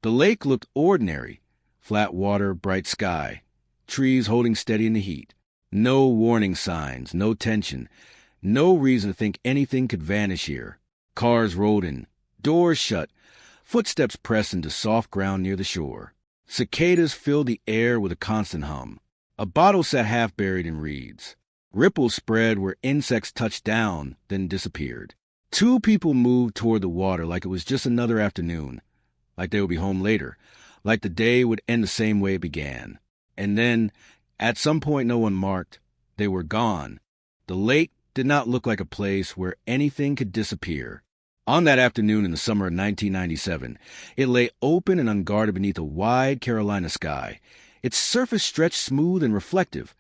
The lake looked ordinary. Flat water, bright sky, trees holding steady in the heat. No warning signs, no tension, no reason to think anything could vanish here. Cars rolled in, doors shut, footsteps pressed into soft ground near the shore. Cicadas filled the air with a constant hum. A bottle sat half buried in reeds. Ripples spread where insects touched down, then disappeared. Two people moved toward the water like it was just another afternoon, like they would be home later, like the day would end the same way it began. And then, at some point no one marked, they were gone. The lake did not look like a place where anything could disappear. On that afternoon in the summer of 1997, it lay open and unguarded beneath a wide Carolina sky, its surface stretched smooth and reflective,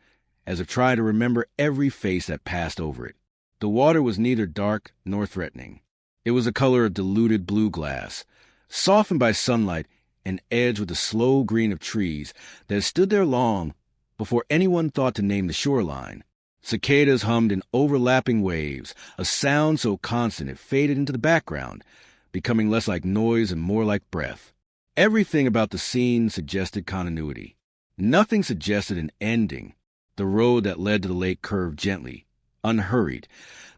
as if trying to remember every face that passed over it. The water was neither dark nor threatening. It was a color of diluted blue glass, softened by sunlight and edged with the slow green of trees that had stood there long before anyone thought to name the shoreline. Cicadas hummed in overlapping waves, a sound so constant it faded into the background, becoming less like noise and more like breath. Everything about the scene suggested continuity. Nothing suggested an ending. The road that led to the lake curved gently, unhurried,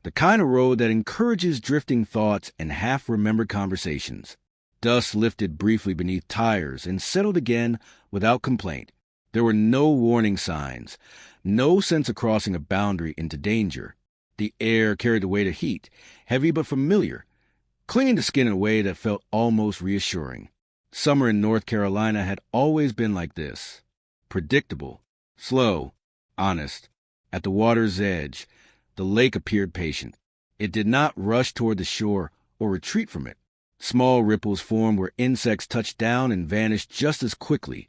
the kind of road that encourages drifting thoughts and half-remembered conversations. Dust lifted briefly beneath tires and settled again without complaint. There were no warning signs, no sense of crossing a boundary into danger. The air carried the weight of heat, heavy but familiar, clinging to skin in a way that felt almost reassuring. Summer in North Carolina had always been like this. Predictable, slow, honest. At the water's edge, the lake appeared patient. It did not rush toward the shore or retreat from it. Small ripples formed where insects touched down and vanished just as quickly,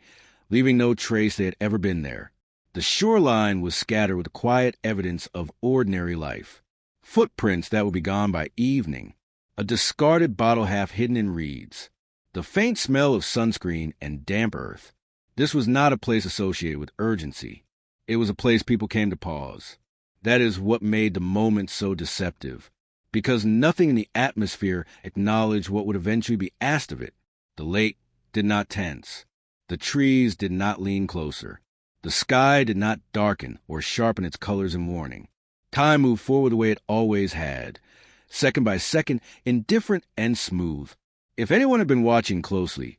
leaving no trace they had ever been there. The shoreline was scattered with quiet evidence of ordinary life. Footprints that would be gone by evening. A discarded bottle half hidden in reeds. The faint smell of sunscreen and damp earth. This was not a place associated with urgency. It was a place people came to pause. That is what made the moment so deceptive, because nothing in the atmosphere acknowledged what would eventually be asked of it. The lake did not tense. The trees did not lean closer. The sky did not darken or sharpen its colors in warning. Time moved forward the way it always had, second by second, indifferent and smooth. If anyone had been watching closely,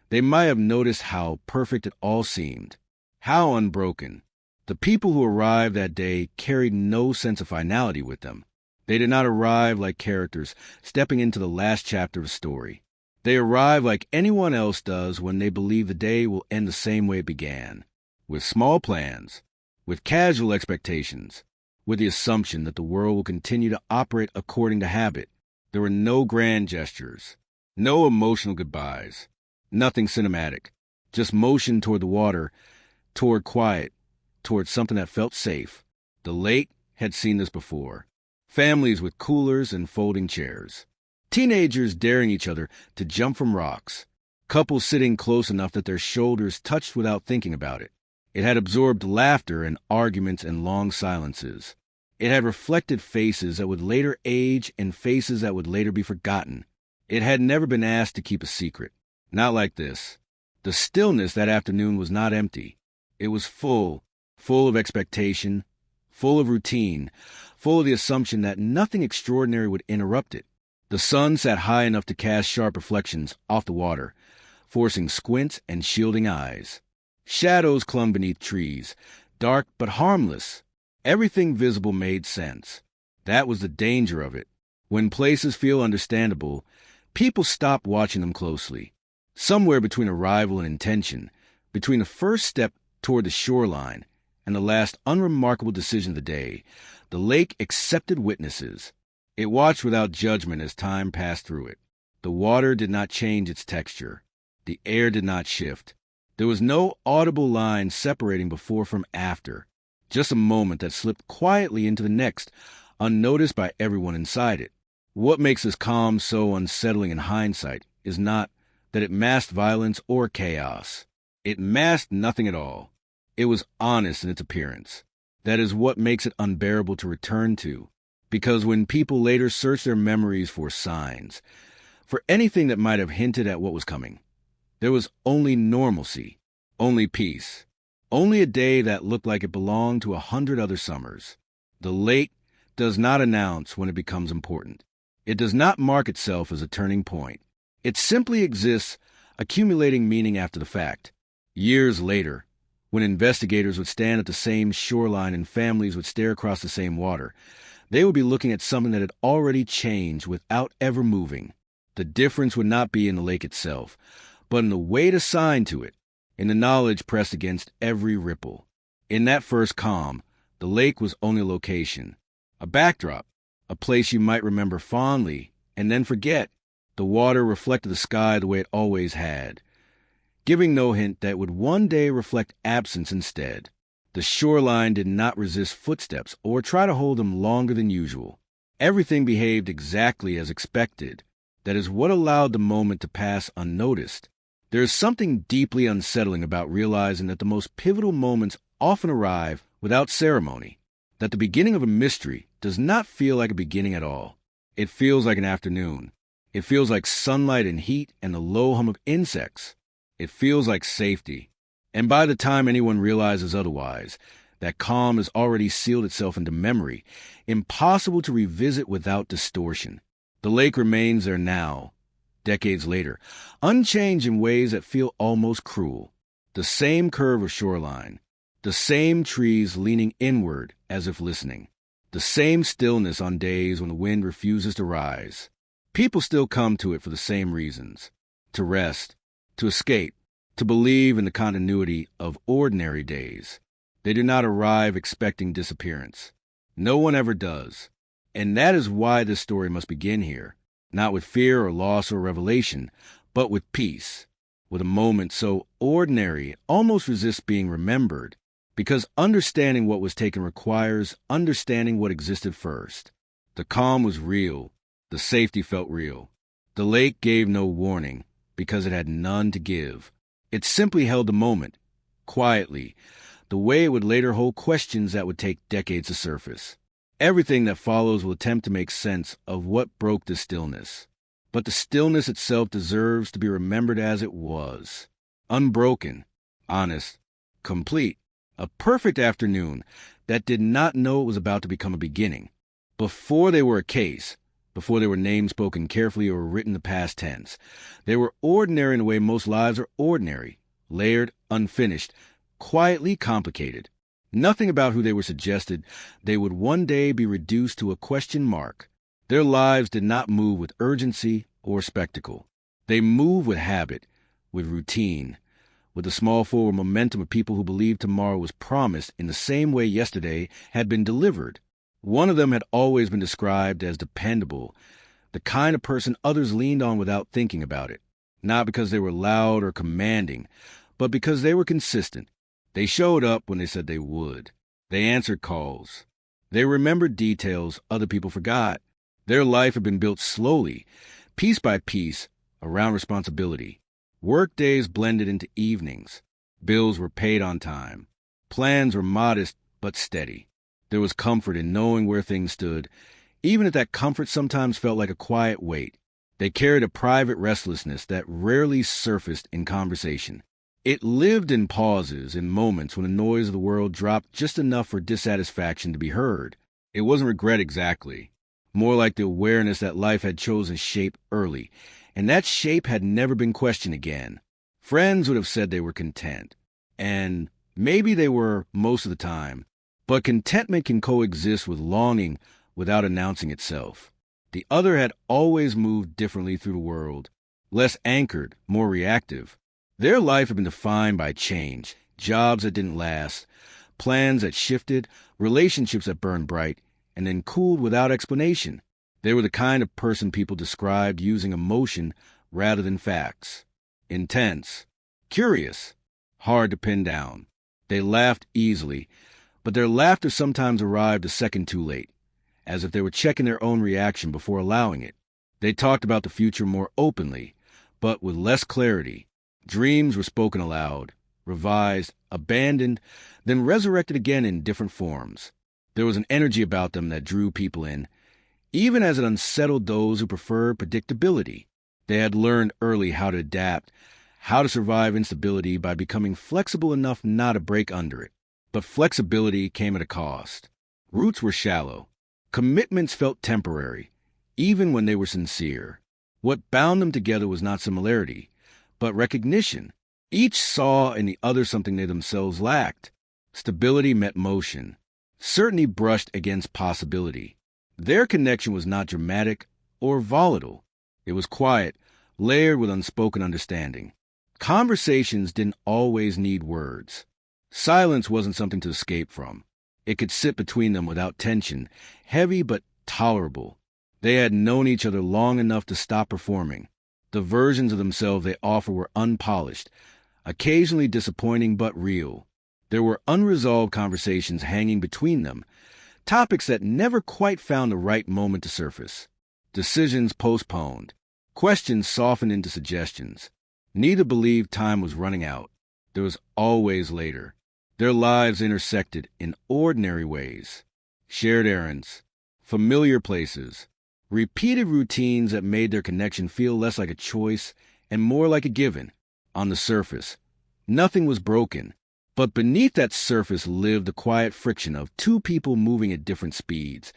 they might have noticed how perfect it all seemed, how unbroken. The people who arrived that day carried no sense of finality with them. They did not arrive like characters stepping into the last chapter of a story. They arrive like anyone else does when they believe the day will end the same way it began, with small plans, with casual expectations, with the assumption that the world will continue to operate according to habit. There were no grand gestures, no emotional goodbyes, nothing cinematic, just motion toward the water, toward quiet, toward something that felt safe. The lake had seen this before. Families with coolers and folding chairs. Teenagers daring each other to jump from rocks. Couples sitting close enough that their shoulders touched without thinking about it. It had absorbed laughter and arguments and long silences. It had reflected faces that would later age and faces that would later be forgotten. It had never been asked to keep a secret. Not like this. The stillness that afternoon was not empty. It was full of expectation, full of routine, full of the assumption that nothing extraordinary would interrupt it. The sun sat high enough to cast sharp reflections off the water, forcing squints and shielding eyes. Shadows clung beneath trees, dark but harmless. Everything visible made sense. That was the danger of it. When places feel understandable, people stop watching them closely. Somewhere between arrival and intention, between the first step toward the shoreline and the last unremarkable decision of the day, the lake accepted witnesses. It watched without judgment as time passed through it. The water did not change its texture. The air did not shift. There was no audible line separating before from after, just a moment that slipped quietly into the next, unnoticed by everyone inside it. What makes this calm so unsettling in hindsight is not that it masked violence or chaos. It masked nothing at all. It was honest in its appearance. That is what makes it unbearable to return to, because when people later search their memories for signs, for anything that might have hinted at what was coming, There was only normalcy, only peace, only a day that looked like it belonged to 100 other summers. The lake does not announce when it becomes important. It does not mark itself as a turning point. It simply exists, accumulating meaning after the fact. Years later, when investigators would stand at the same shoreline and families would stare across the same water, they would be looking at something that had already changed without ever moving. The difference would not be in the lake itself, but in the weight assigned to it, in the knowledge pressed against every ripple. In that first calm, the lake was only a location, a backdrop, a place you might remember fondly and then forget. The water reflected the sky the way it always had, giving no hint that it would one day reflect absence instead. The shoreline did not resist footsteps or try to hold them longer than usual. Everything behaved exactly as expected. That is what allowed the moment to pass unnoticed. There is something deeply unsettling about realizing that the most pivotal moments often arrive without ceremony, that the beginning of a mystery does not feel like a beginning at all. It feels like an afternoon. It feels like sunlight and heat and the low hum of insects. It feels like safety. And by the time anyone realizes otherwise, that calm has already sealed itself into memory, impossible to revisit without distortion. The lake remains there now, decades later, unchanged in ways that feel almost cruel. The same curve of shoreline, the same trees leaning inward as if listening, the same stillness on days when the wind refuses to rise. People still come to it for the same reasons: to rest, to escape, to believe in the continuity of ordinary days. They do not arrive expecting disappearance. No one ever does. And that is why this story must begin here, not with fear or loss or revelation, but with peace, with a moment so ordinary it almost resists being remembered, because understanding what was taken requires understanding what existed first. The calm was real. The safety felt real. The lake gave no warning, because it had none to give. It simply held the moment, quietly, the way it would later hold questions that would take decades to surface. Everything that follows will attempt to make sense of what broke the stillness. But the stillness itself deserves to be remembered as it was. Unbroken, honest, complete. A perfect afternoon that did not know it was about to become a beginning. Before they were a case, before they were names spoken carefully or written in the past tense, they were ordinary in the way most lives are ordinary, layered, unfinished, quietly complicated. Nothing about who they were suggested they would one day be reduced to a question mark. Their lives did not move with urgency or spectacle. They moved with habit, with routine, with the small forward momentum of people who believed tomorrow was promised in the same way yesterday had been delivered. One of them had always been described as dependable, the kind of person others leaned on without thinking about it, not because they were loud or commanding, but because they were consistent. They showed up when they said they would. They answered calls. They remembered details other people forgot. Their life had been built slowly, piece by piece, around responsibility. Work days blended into evenings. Bills were paid on time. Plans were modest but steady. There was comfort in knowing where things stood, even if that comfort sometimes felt like a quiet weight. They carried a private restlessness that rarely surfaced in conversation. It lived in pauses, in moments when the noise of the world dropped just enough for dissatisfaction to be heard. It wasn't regret exactly, more like the awareness that life had chosen shape early, and that shape had never been questioned again. Friends would have said they were content, and maybe they were most of the time, but contentment can coexist with longing without announcing itself. The other had always moved differently through the world, less anchored, more reactive. Their life had been defined by change, jobs that didn't last, plans that shifted, relationships that burned bright, and then cooled without explanation. They were the kind of person people described using emotion rather than facts. Intense, curious, hard to pin down. They laughed easily, but their laughter sometimes arrived a second too late, as if they were checking their own reaction before allowing it. They talked about the future more openly, but with less clarity. Dreams were spoken aloud, revised, abandoned, then resurrected again in different forms. There was an energy about them that drew people in, even as it unsettled those who preferred predictability. They had learned early how to adapt, how to survive instability by becoming flexible enough not to break under it. But flexibility came at a cost. Roots were shallow. Commitments felt temporary, even when they were sincere. What bound them together was not similarity, but recognition. Each saw in the other something they themselves lacked. Stability met motion. Certainty brushed against possibility. Their connection was not dramatic or volatile. It was quiet, layered with unspoken understanding. Conversations didn't always need words. Silence wasn't something to escape from. It could sit between them without tension, heavy but tolerable. They had known each other long enough to stop performing. The versions of themselves they offered were unpolished, occasionally disappointing but real. There were unresolved conversations hanging between them, topics that never quite found the right moment to surface. Decisions postponed, questions softened into suggestions. Neither believed time was running out. There was always later. Their lives intersected in ordinary ways. Shared errands, familiar places, repeated routines that made their connection feel less like a choice and more like a given. On the surface, nothing was broken, but beneath that surface lived the quiet friction of two people moving at different speeds,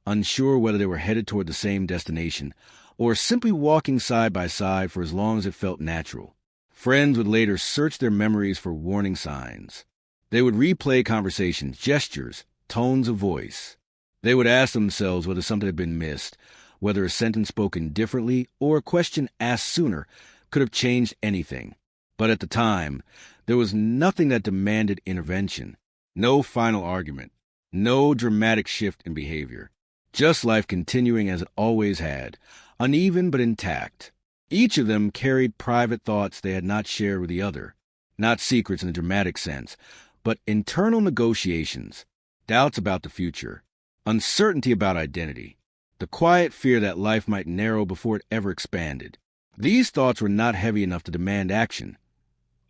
unsure whether they were headed toward the same destination or simply walking side by side for as long as it felt natural. Friends would later search their memories for warning signs. They would replay conversations, gestures, tones of voice. They would ask themselves whether something had been missed, whether a sentence spoken differently or a question asked sooner could have changed anything. But at the time, there was nothing that demanded intervention. No final argument. No dramatic shift in behavior. Just life continuing as it always had, uneven but intact. Each of them carried private thoughts they had not shared with the other. Not secrets in the dramatic sense, but internal negotiations, doubts about the future, uncertainty about identity, the quiet fear that life might narrow before it ever expanded. These thoughts were not heavy enough to demand action,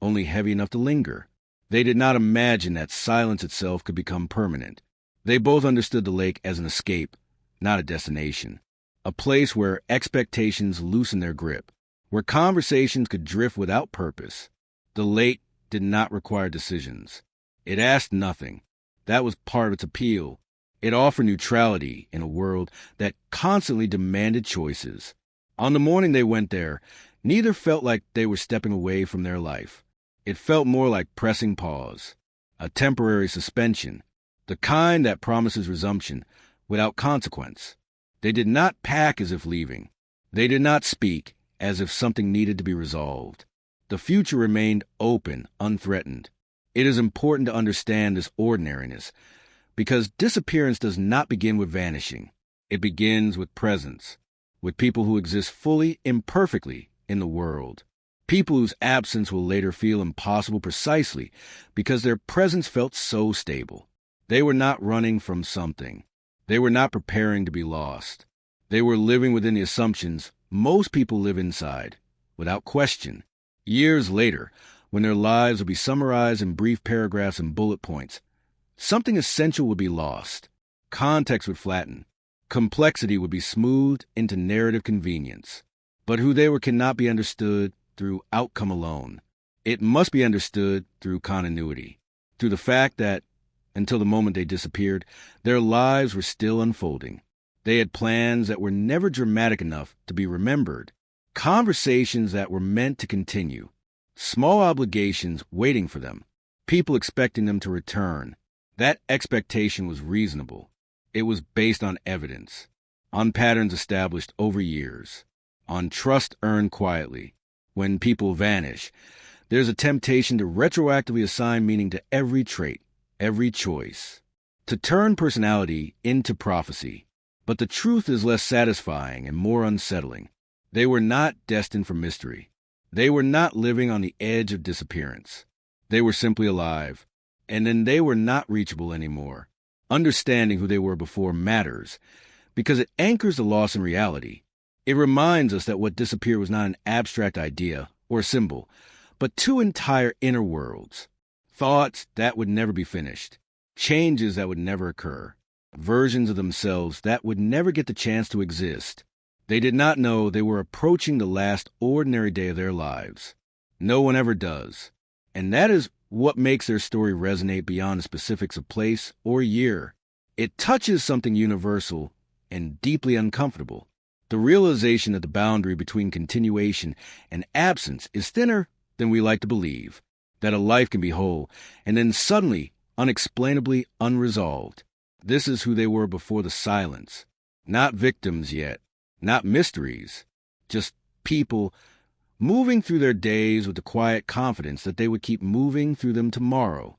only heavy enough to linger. They did not imagine that silence itself could become permanent. They both understood the lake as an escape, not a destination, a place where expectations loosened their grip, where conversations could drift without purpose. The lake did not require decisions. It asked nothing. That was part of its appeal. It offered neutrality in a world that constantly demanded choices. On the morning they went there, neither felt like they were stepping away from their life. It felt more like pressing pause, a temporary suspension, the kind that promises resumption without consequence. They did not pack as if leaving. They did not speak as if something needed to be resolved. The future remained open, unthreatened. It is important to understand this ordinariness, because disappearance does not begin with vanishing. It begins with presence, with people who exist fully, imperfectly in the world. People whose absence will later feel impossible precisely because their presence felt so stable. They were not running from something. They were not preparing to be lost. They were living within the assumptions most people live inside, without question. Years later, when their lives would be summarized in brief paragraphs and bullet points, something essential would be lost. Context would flatten. Complexity would be smoothed into narrative convenience. But who they were cannot be understood through outcome alone. It must be understood through continuity, through the fact that, until the moment they disappeared, their lives were still unfolding. They had plans that were never dramatic enough to be remembered, conversations that were meant to continue, small obligations waiting for them, people expecting them to return. That expectation was reasonable. It was based on evidence, on patterns established over years, on trust earned quietly. When people vanish, there's a temptation to retroactively assign meaning to every trait, every choice, to turn personality into prophecy. But the truth is less satisfying and more unsettling. They were not destined for mystery. They were not living on the edge of disappearance. They were simply alive, and then they were not reachable anymore. Understanding who they were before matters, because it anchors the loss in reality. It reminds us that what disappeared was not an abstract idea or symbol, but two entire inner worlds. Thoughts that would never be finished, changes that would never occur, versions of themselves that would never get the chance to exist. They did not know they were approaching the last ordinary day of their lives. No one ever does. And that is what makes their story resonate beyond the specifics of place or year. It touches something universal and deeply uncomfortable. The realization that the boundary between continuation and absence is thinner than we like to believe. That a life can be whole and then suddenly, unexplainably unresolved. This is who they were before the silence. Not victims yet, not mysteries, just people moving through their days with the quiet confidence that they would keep moving through them tomorrow.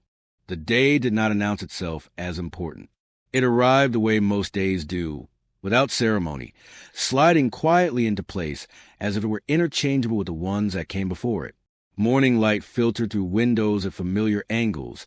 The day did not announce itself as important. It arrived the way most days do, without ceremony, sliding quietly into place as if it were interchangeable with the ones that came before it. Morning light filtered through windows at familiar angles,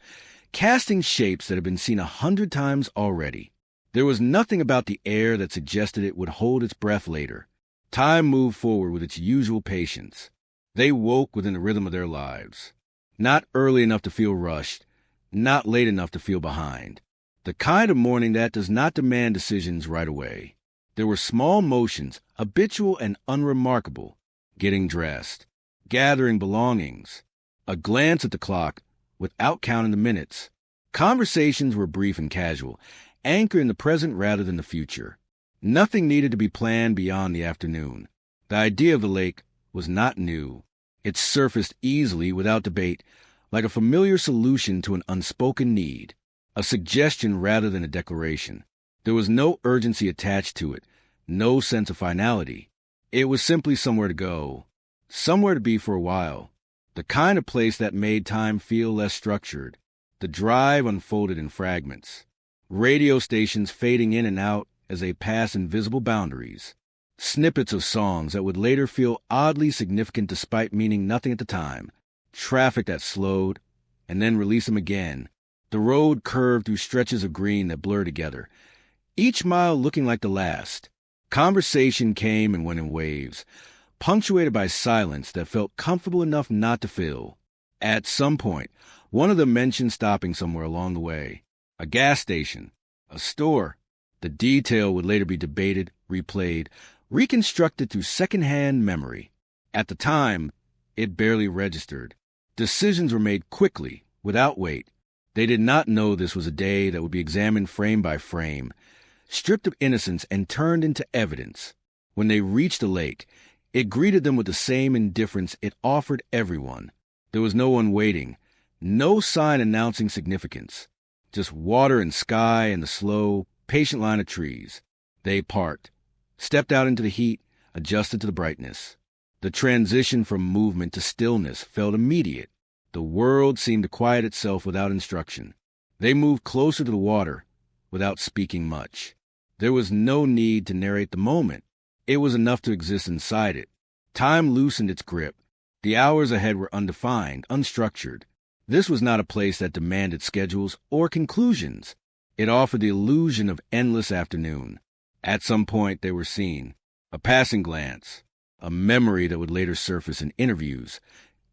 casting shapes that had been seen 100 times already. There was nothing about the air that suggested it would hold its breath later. Time moved forward with its usual patience. They woke within the rhythm of their lives. Not early enough to feel rushed, not late enough to feel behind. The kind of morning that does not demand decisions right away. There were small motions, habitual and unremarkable. Getting dressed, gathering belongings, a glance at the clock without counting the minutes. Conversations were brief and casual, anchored in the present rather than the future. Nothing needed to be planned beyond the afternoon. The idea of the lake was not new. It surfaced easily without debate, like a familiar solution to an unspoken need, a suggestion rather than a declaration. There was no urgency attached to it, no sense of finality. It was simply somewhere to go, somewhere to be for a while, the kind of place that made time feel less structured. The drive unfolded in fragments, radio stations fading in and out as they passed invisible boundaries, snippets of songs that would later feel oddly significant despite meaning nothing at the time, traffic that slowed and then released them again. The road curved through stretches of green that blurred together, each mile looking like the last. Conversation came and went in waves, punctuated by silence that felt comfortable enough not to fill. At some point, one of them mentioned stopping somewhere along the way. A gas station, a store. The detail would later be debated, replayed, reconstructed through second-hand memory. At the time, it barely registered. Decisions were made quickly, without weight. They did not know this was a day that would be examined frame by frame, stripped of innocence and turned into evidence. When they reached the lake, it greeted them with the same indifference it offered everyone. There was no one waiting, no sign announcing significance. Just water and sky and the slow, patient line of trees. They parked, stepped out into the heat, adjusted to the brightness. The transition from movement to stillness felt immediate. The world seemed to quiet itself without instruction. They moved closer to the water without speaking much. There was no need to narrate the moment. It was enough to exist inside it. Time loosened its grip. The hours ahead were undefined, unstructured. This was not a place that demanded schedules or conclusions. It offered the illusion of endless afternoon. At some point they were seen. A passing glance. A memory that would later surface in interviews,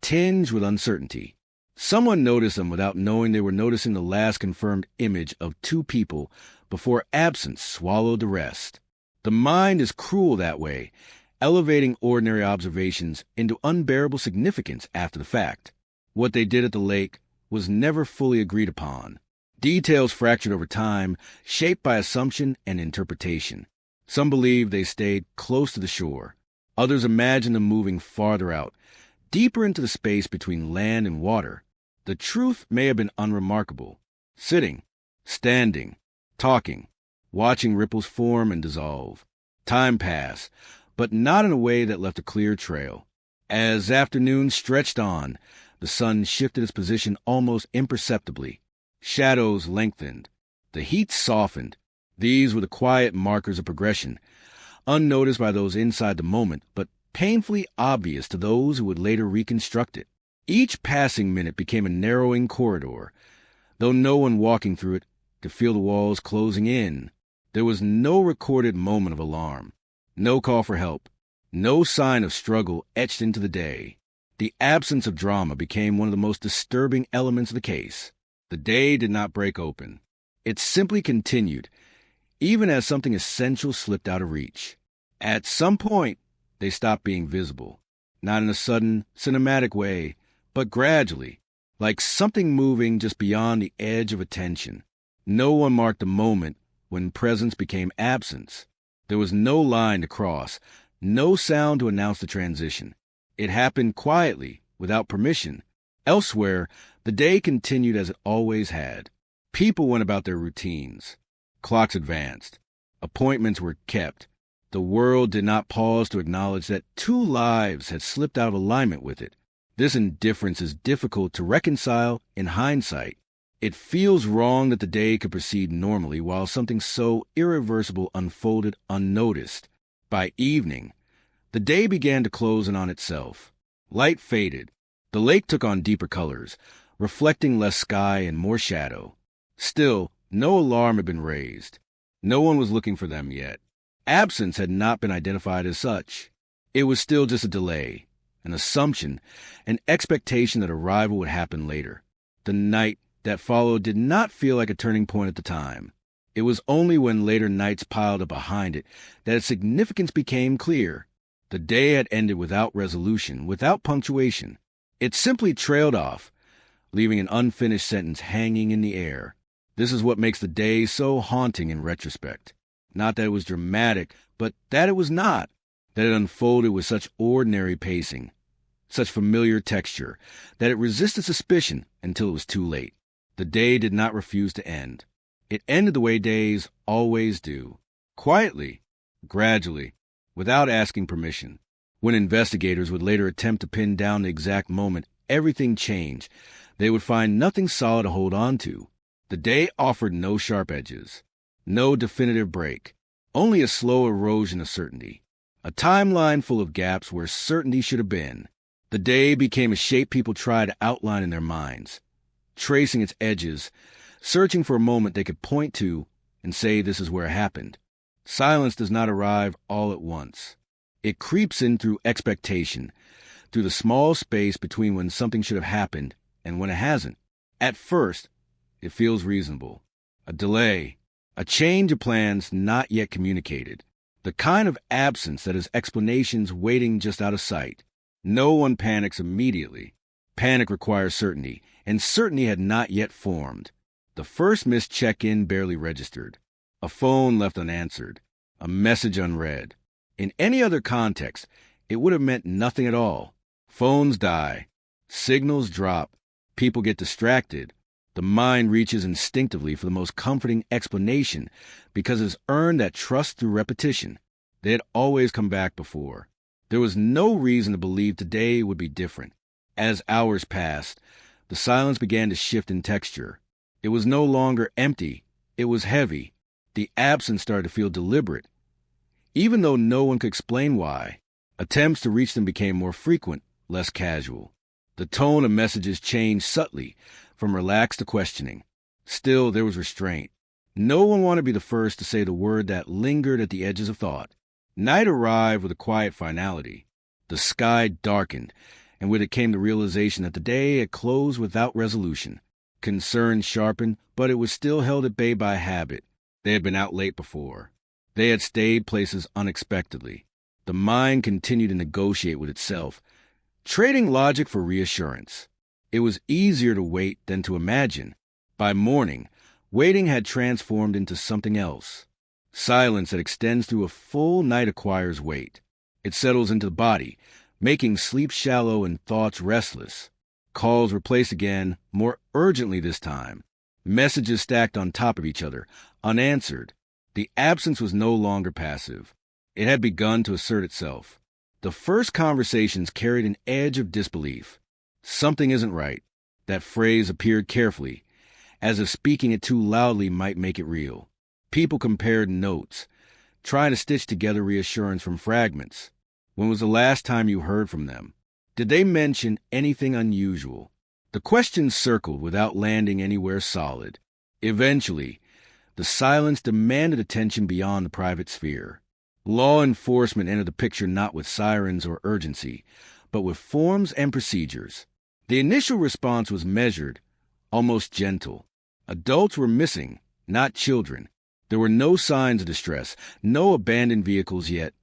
tinged with uncertainty. Someone noticed them without knowing they were noticing the last confirmed image of two people before absence swallowed the rest. The mind is cruel that way, elevating ordinary observations into unbearable significance after the fact. What they did at the lake was never fully agreed upon. Details fractured over time, shaped by assumption and interpretation. Some believed they stayed close to the shore. Others imagined them moving farther out, deeper into the space between land and water. The truth may have been unremarkable. Sitting, standing, talking, watching ripples form and dissolve. Time passed, but not in a way that left a clear trail. As afternoon stretched on, the sun shifted its position almost imperceptibly. Shadows lengthened. The heat softened. These were the quiet markers of progression, unnoticed by those inside the moment, but painfully obvious to those who would later reconstruct it. Each passing minute became a narrowing corridor, though no one walking through it could feel the walls closing in. There was no recorded moment of alarm, no call for help, no sign of struggle etched into the day. The absence of drama became one of the most disturbing elements of the case. The day did not break open. It simply continued, even as something essential slipped out of reach. At some point, they stopped being visible. not in a sudden, cinematic way, but gradually, like something moving just beyond the edge of attention. No one marked the moment when presence became absence. There was no line to cross, no sound to announce the transition. It happened quietly, without permission. Elsewhere, the day continued as it always had. People went about their routines. Clocks advanced. Appointments were kept. The world did not pause to acknowledge that 2 lives had slipped out of alignment with it. This indifference is difficult to reconcile in hindsight. It feels wrong that the day could proceed normally while something so irreversible unfolded unnoticed. By evening, the day began to close in on itself. Light faded. The lake took on deeper colors, reflecting less sky and more shadow. Still, no alarm had been raised. No one was looking for them yet. Absence had not been identified as such. It was still just a delay, an assumption, an expectation that arrival would happen later. The night that followed did not feel like a turning point at the time. It was only when later nights piled up behind it that its significance became clear. The day had ended without resolution, without punctuation. It simply trailed off, leaving an unfinished sentence hanging in the air. This is what makes the day so haunting in retrospect. Not that it was dramatic, but that it was not. That it unfolded with such ordinary pacing, such familiar texture, that it resisted suspicion until it was too late. The day did not refuse to end. It ended the way days always do. Quietly, gradually, without asking permission. When investigators would later attempt to pin down the exact moment everything changed, they would find nothing solid to hold on to. The day offered no sharp edges, no definitive break, only a slow erosion of certainty, a timeline full of gaps where certainty should have been. The day became a shape people tried to outline in their minds, tracing its edges, searching for a moment they could point to and say this is where it happened. Silence does not arrive all at once. It creeps in through expectation, through the small space between when something should have happened and when it hasn't. At first, it feels reasonable. A delay, a change of plans not yet communicated. The kind of absence that is explanations waiting just out of sight. No one panics immediately. Panic requires certainty, and certainty had not yet formed. The first missed check-in barely registered. A phone left unanswered. A message unread. In any other context, it would have meant nothing at all. Phones die. Signals drop. People get distracted. The mind reaches instinctively for the most comforting explanation because it's earned that trust through repetition. They had always come back before. There was no reason to believe today would be different. As hours passed, the silence began to shift in texture. It was no longer empty. It was heavy. The absence started to feel deliberate. Even though no one could explain why, attempts to reach them became more frequent, less casual. The tone of messages changed subtly, from relaxed to questioning. Still, there was restraint. No one wanted to be the first to say the word that lingered at the edges of thought. Night arrived with a quiet finality. The sky darkened, and with it came the realization that the day had closed without resolution. Concern sharpened, but it was still held at bay by habit. They had been out late before. They had stayed places unexpectedly. The mind continued to negotiate with itself, trading logic for reassurance. It was easier to wait than to imagine. By morning, waiting had transformed into something else. Silence that extends through a full night acquires weight. It settles into the body, making sleep shallow and thoughts restless. Calls were placed again, more urgently this time. Messages stacked on top of each other, unanswered. The absence was no longer passive. It had begun to assert itself. The first conversations carried an edge of disbelief. Something isn't right. That phrase appeared carefully, as if speaking it too loudly might make it real. People compared notes, trying to stitch together reassurance from fragments. When was the last time you heard from them? Did they mention anything unusual? The questions circled without landing anywhere solid. Eventually, the silence demanded attention beyond the private sphere. Law enforcement entered the picture not with sirens or urgency, but with forms and procedures. The initial response was measured, almost gentle. Adults were missing, not children. There were no signs of distress, no abandoned vehicles yet,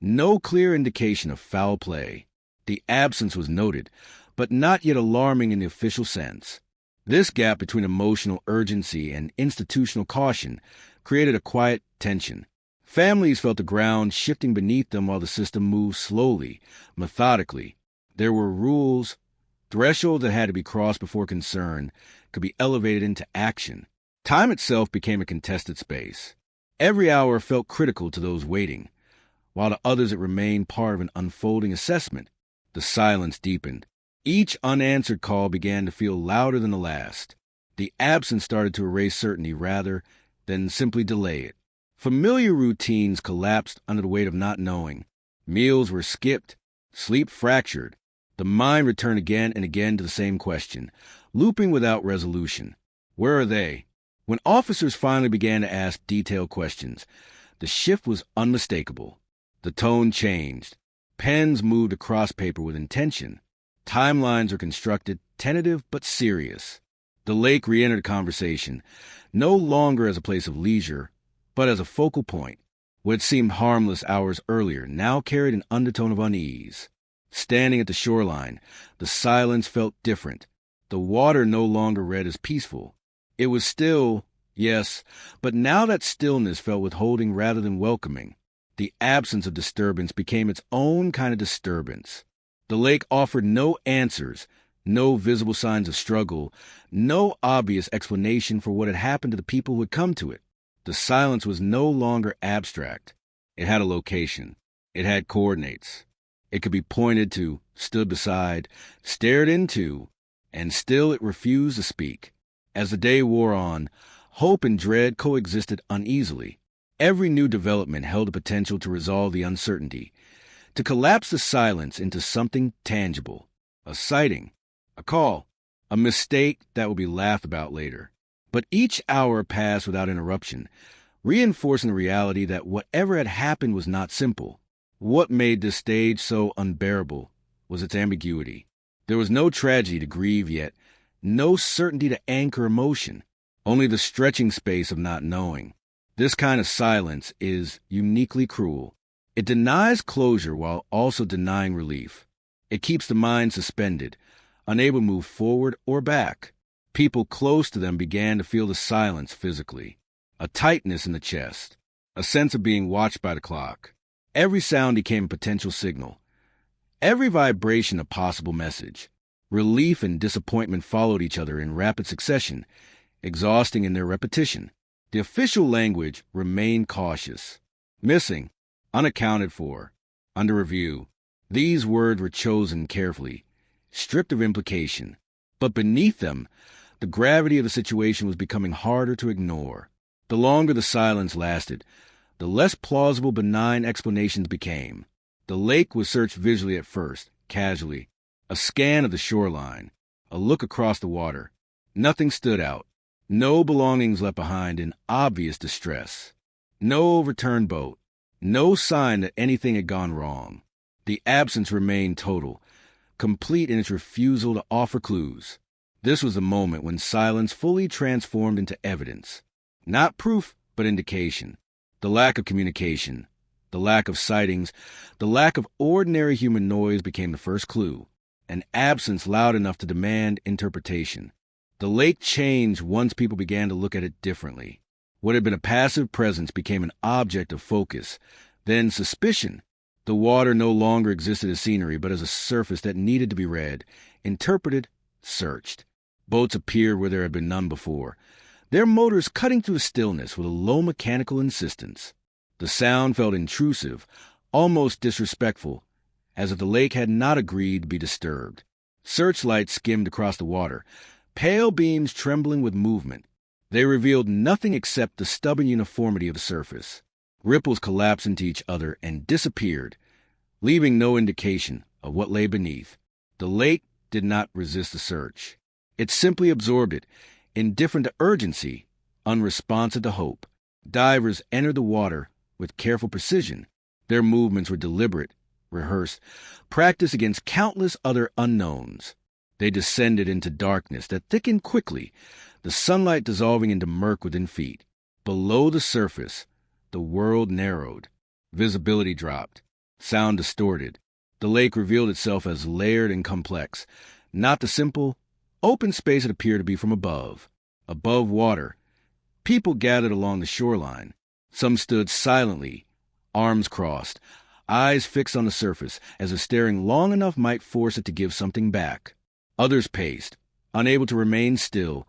no clear indication of foul play. The absence was noted, but not yet alarming in the official sense. This gap between emotional urgency and institutional caution created a quiet tension. Families felt the ground shifting beneath them while the system moved slowly, methodically. There were rules, thresholds that had to be crossed before concern could be elevated into action. Time itself became a contested space. Every hour felt critical to those waiting, while to others it remained part of an unfolding assessment. The silence deepened. Each unanswered call began to feel louder than the last. The absence started to erase certainty rather than simply delay it. Familiar routines collapsed under the weight of not knowing. Meals were skipped, sleep fractured. The mind returned again and again to the same question, looping without resolution. Where are they? When officers finally began to ask detailed questions, the shift was unmistakable. The tone changed. Pens moved across paper with intention. Timelines were constructed, tentative but serious. The lake re-entered the conversation, no longer as a place of leisure, but as a focal point. What seemed harmless hours earlier now carried an undertone of unease. Standing at the shoreline, the silence felt different. The water no longer read as peaceful. It was still, yes, but now that stillness felt withholding rather than welcoming. The absence of disturbance became its own kind of disturbance. The lake offered no answers, no visible signs of struggle, no obvious explanation for what had happened to the people who had come to it. The silence was no longer abstract. It had a location. It had coordinates. It could be pointed to, stood beside, stared into, and still it refused to speak. As the day wore on, hope and dread coexisted uneasily. Every new development held the potential to resolve the uncertainty, to collapse the silence into something tangible. A sighting, a call, a mistake that will be laughed about later. But each hour passed without interruption, reinforcing the reality that whatever had happened was not simple. What made this stage so unbearable was its ambiguity. There was no tragedy to grieve yet, no certainty to anchor emotion, only the stretching space of not knowing. This kind of silence is uniquely cruel. It denies closure while also denying relief. It keeps the mind suspended, unable to move forward or back. People close to them began to feel the silence physically, a tightness in the chest, a sense of being watched by the clock. Every sound became a potential signal, every vibration a possible message. Relief and disappointment followed each other in rapid succession, exhausting in their repetition. The official language remained cautious. Missing, unaccounted for, under review. These words were chosen carefully, stripped of implication. But beneath them, the gravity of the situation was becoming harder to ignore. The longer the silence lasted, the less plausible benign explanations became. The lake was searched visually at first, casually. A scan of the shoreline, a look across the water. Nothing stood out. No belongings left behind in obvious distress. No overturned boat. No sign that anything had gone wrong. The absence remained total, complete in its refusal to offer clues. This was the moment when silence fully transformed into evidence. Not proof, but indication. The lack of communication, the lack of sightings, the lack of ordinary human noise became the first clue. An absence loud enough to demand interpretation. The lake changed once people began to look at it differently. What had been a passive presence became an object of focus, then suspicion. The water no longer existed as scenery, but as a surface that needed to be read, interpreted, searched. Boats appeared where there had been none before, their motors cutting through the stillness with a low mechanical insistence. The sound felt intrusive, almost disrespectful, as if the lake had not agreed to be disturbed. Searchlights skimmed across the water, pale beams trembling with movement. They revealed nothing except the stubborn uniformity of the surface. Ripples collapsed into each other and disappeared, leaving no indication of what lay beneath. The lake did not resist the search. It simply absorbed it, indifferent to urgency, unresponsive to hope. Divers entered the water with careful precision. Their movements were deliberate, rehearsed, practiced against countless other unknowns. They descended into darkness that thickened quickly, the sunlight dissolving into murk within feet. Below the surface, the world narrowed. Visibility dropped. Sound distorted. The lake revealed itself as layered and complex, not the simple, open space it appeared to be from above. Above water, people gathered along the shoreline. Some stood silently, arms crossed, eyes fixed on the surface, as if staring long enough might force it to give something back. Others paced, unable to remain still,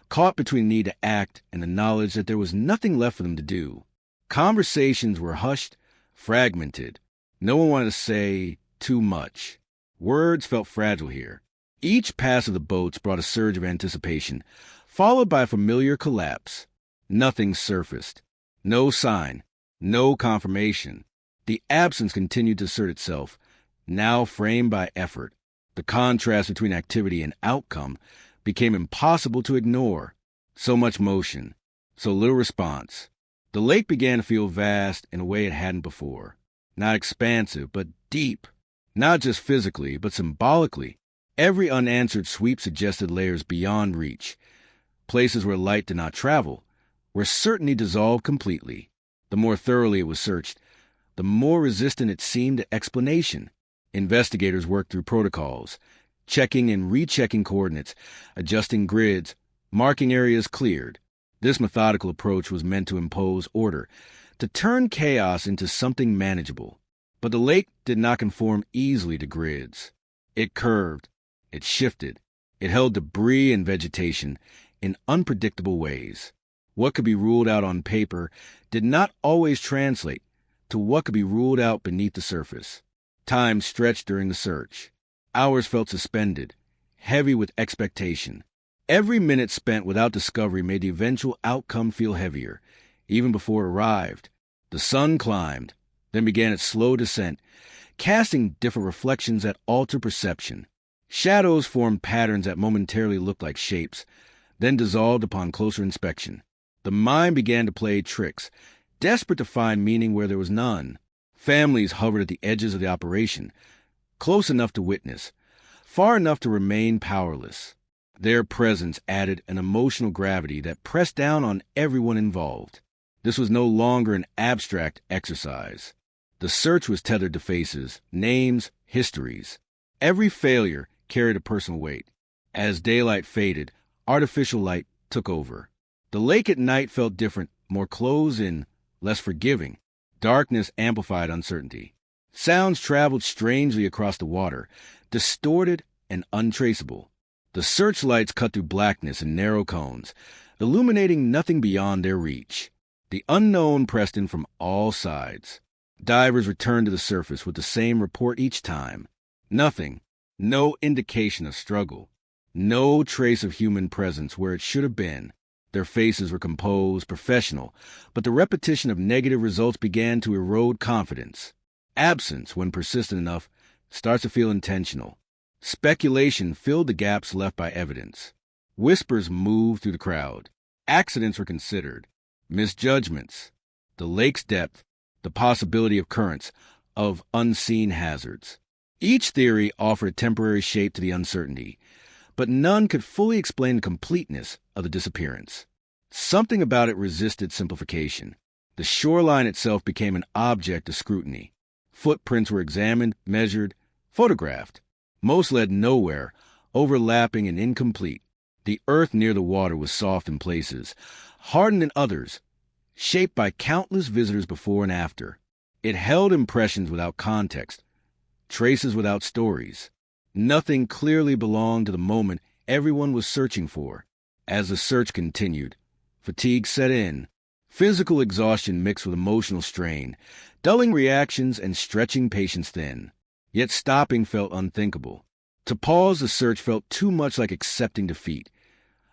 caught between the need to act and the knowledge that there was nothing left for them to do. Conversations were hushed, fragmented. No one wanted to say too much. Words felt fragile here. Each pass of the boats brought a surge of anticipation, followed by a familiar collapse. Nothing surfaced. No sign. No confirmation. The absence continued to assert itself, now framed by effort. The contrast between activity and outcome became impossible to ignore. So much motion, so little response. The lake began to feel vast in a way it hadn't before. Not expansive, but deep. Not just physically, but symbolically. Every unanswered sweep suggested layers beyond reach. Places where light did not travel, where certainty dissolved completely. The more thoroughly it was searched, the more resistant it seemed to explanation. Investigators worked through protocols, checking and rechecking coordinates, adjusting grids, marking areas cleared. This methodical approach was meant to impose order, to turn chaos into something manageable. But the lake did not conform easily to grids. It curved, it shifted, it held debris and vegetation in unpredictable ways. What could be ruled out on paper did not always translate to what could be ruled out beneath the surface. Time stretched during the search. Hours felt suspended, heavy with expectation. Every minute spent without discovery made the eventual outcome feel heavier, even before it arrived. The sun climbed, then began its slow descent, casting different reflections that altered perception. Shadows formed patterns that momentarily looked like shapes, then dissolved upon closer inspection. The mind began to play tricks, desperate to find meaning where there was none. Families hovered at the edges of the operation, close enough to witness, far enough to remain powerless. Their presence added an emotional gravity that pressed down on everyone involved. This was no longer an abstract exercise. The search was tethered to faces, names, histories. Every failure carried a personal weight. As daylight faded, artificial light took over. The lake at night felt different, more closed in, less forgiving. Darkness amplified uncertainty. Sounds traveled strangely across the water, distorted and untraceable. The searchlights cut through blackness in narrow cones, illuminating nothing beyond their reach. The unknown pressed in from all sides. Divers returned to the surface with the same report each time. Nothing. No indication of struggle. No trace of human presence where it should have been. Their faces were composed, professional, but the repetition of negative results began to erode confidence. Absence, when persistent enough, starts to feel intentional. Speculation filled the gaps left by evidence. Whispers moved through the crowd. Accidents were considered. Misjudgments. The lake's depth. The possibility of currents. Of unseen hazards. Each theory offered a temporary shape to the uncertainty, but none could fully explain the completeness of the disappearance. Something about it resisted simplification. The shoreline itself became an object of scrutiny. Footprints were examined, measured, photographed. Most led nowhere, overlapping and incomplete. The earth near the water was soft in places, hardened in others, shaped by countless visitors before and after. It held impressions without context, traces without stories. Nothing clearly belonged to the moment everyone was searching for. As the search continued, fatigue set in. Physical exhaustion mixed with emotional strain, dulling reactions and stretching patience thin. Yet stopping felt unthinkable. To pause the search felt too much like accepting defeat,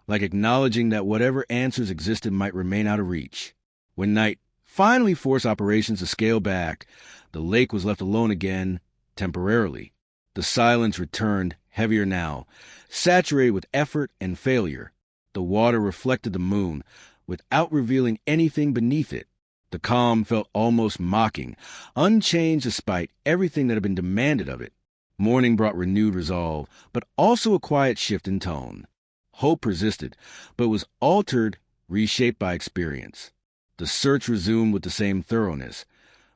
like acknowledging that whatever answers existed might remain out of reach. When night finally forced operations to scale back, the lake was left alone again, temporarily. The silence returned, heavier now, saturated with effort and failure. The water reflected the moon, without revealing anything beneath it. The calm felt almost mocking, unchanged despite everything that had been demanded of it. Morning brought renewed resolve, but also a quiet shift in tone. Hope persisted, but was altered, reshaped by experience. The search resumed with the same thoroughness,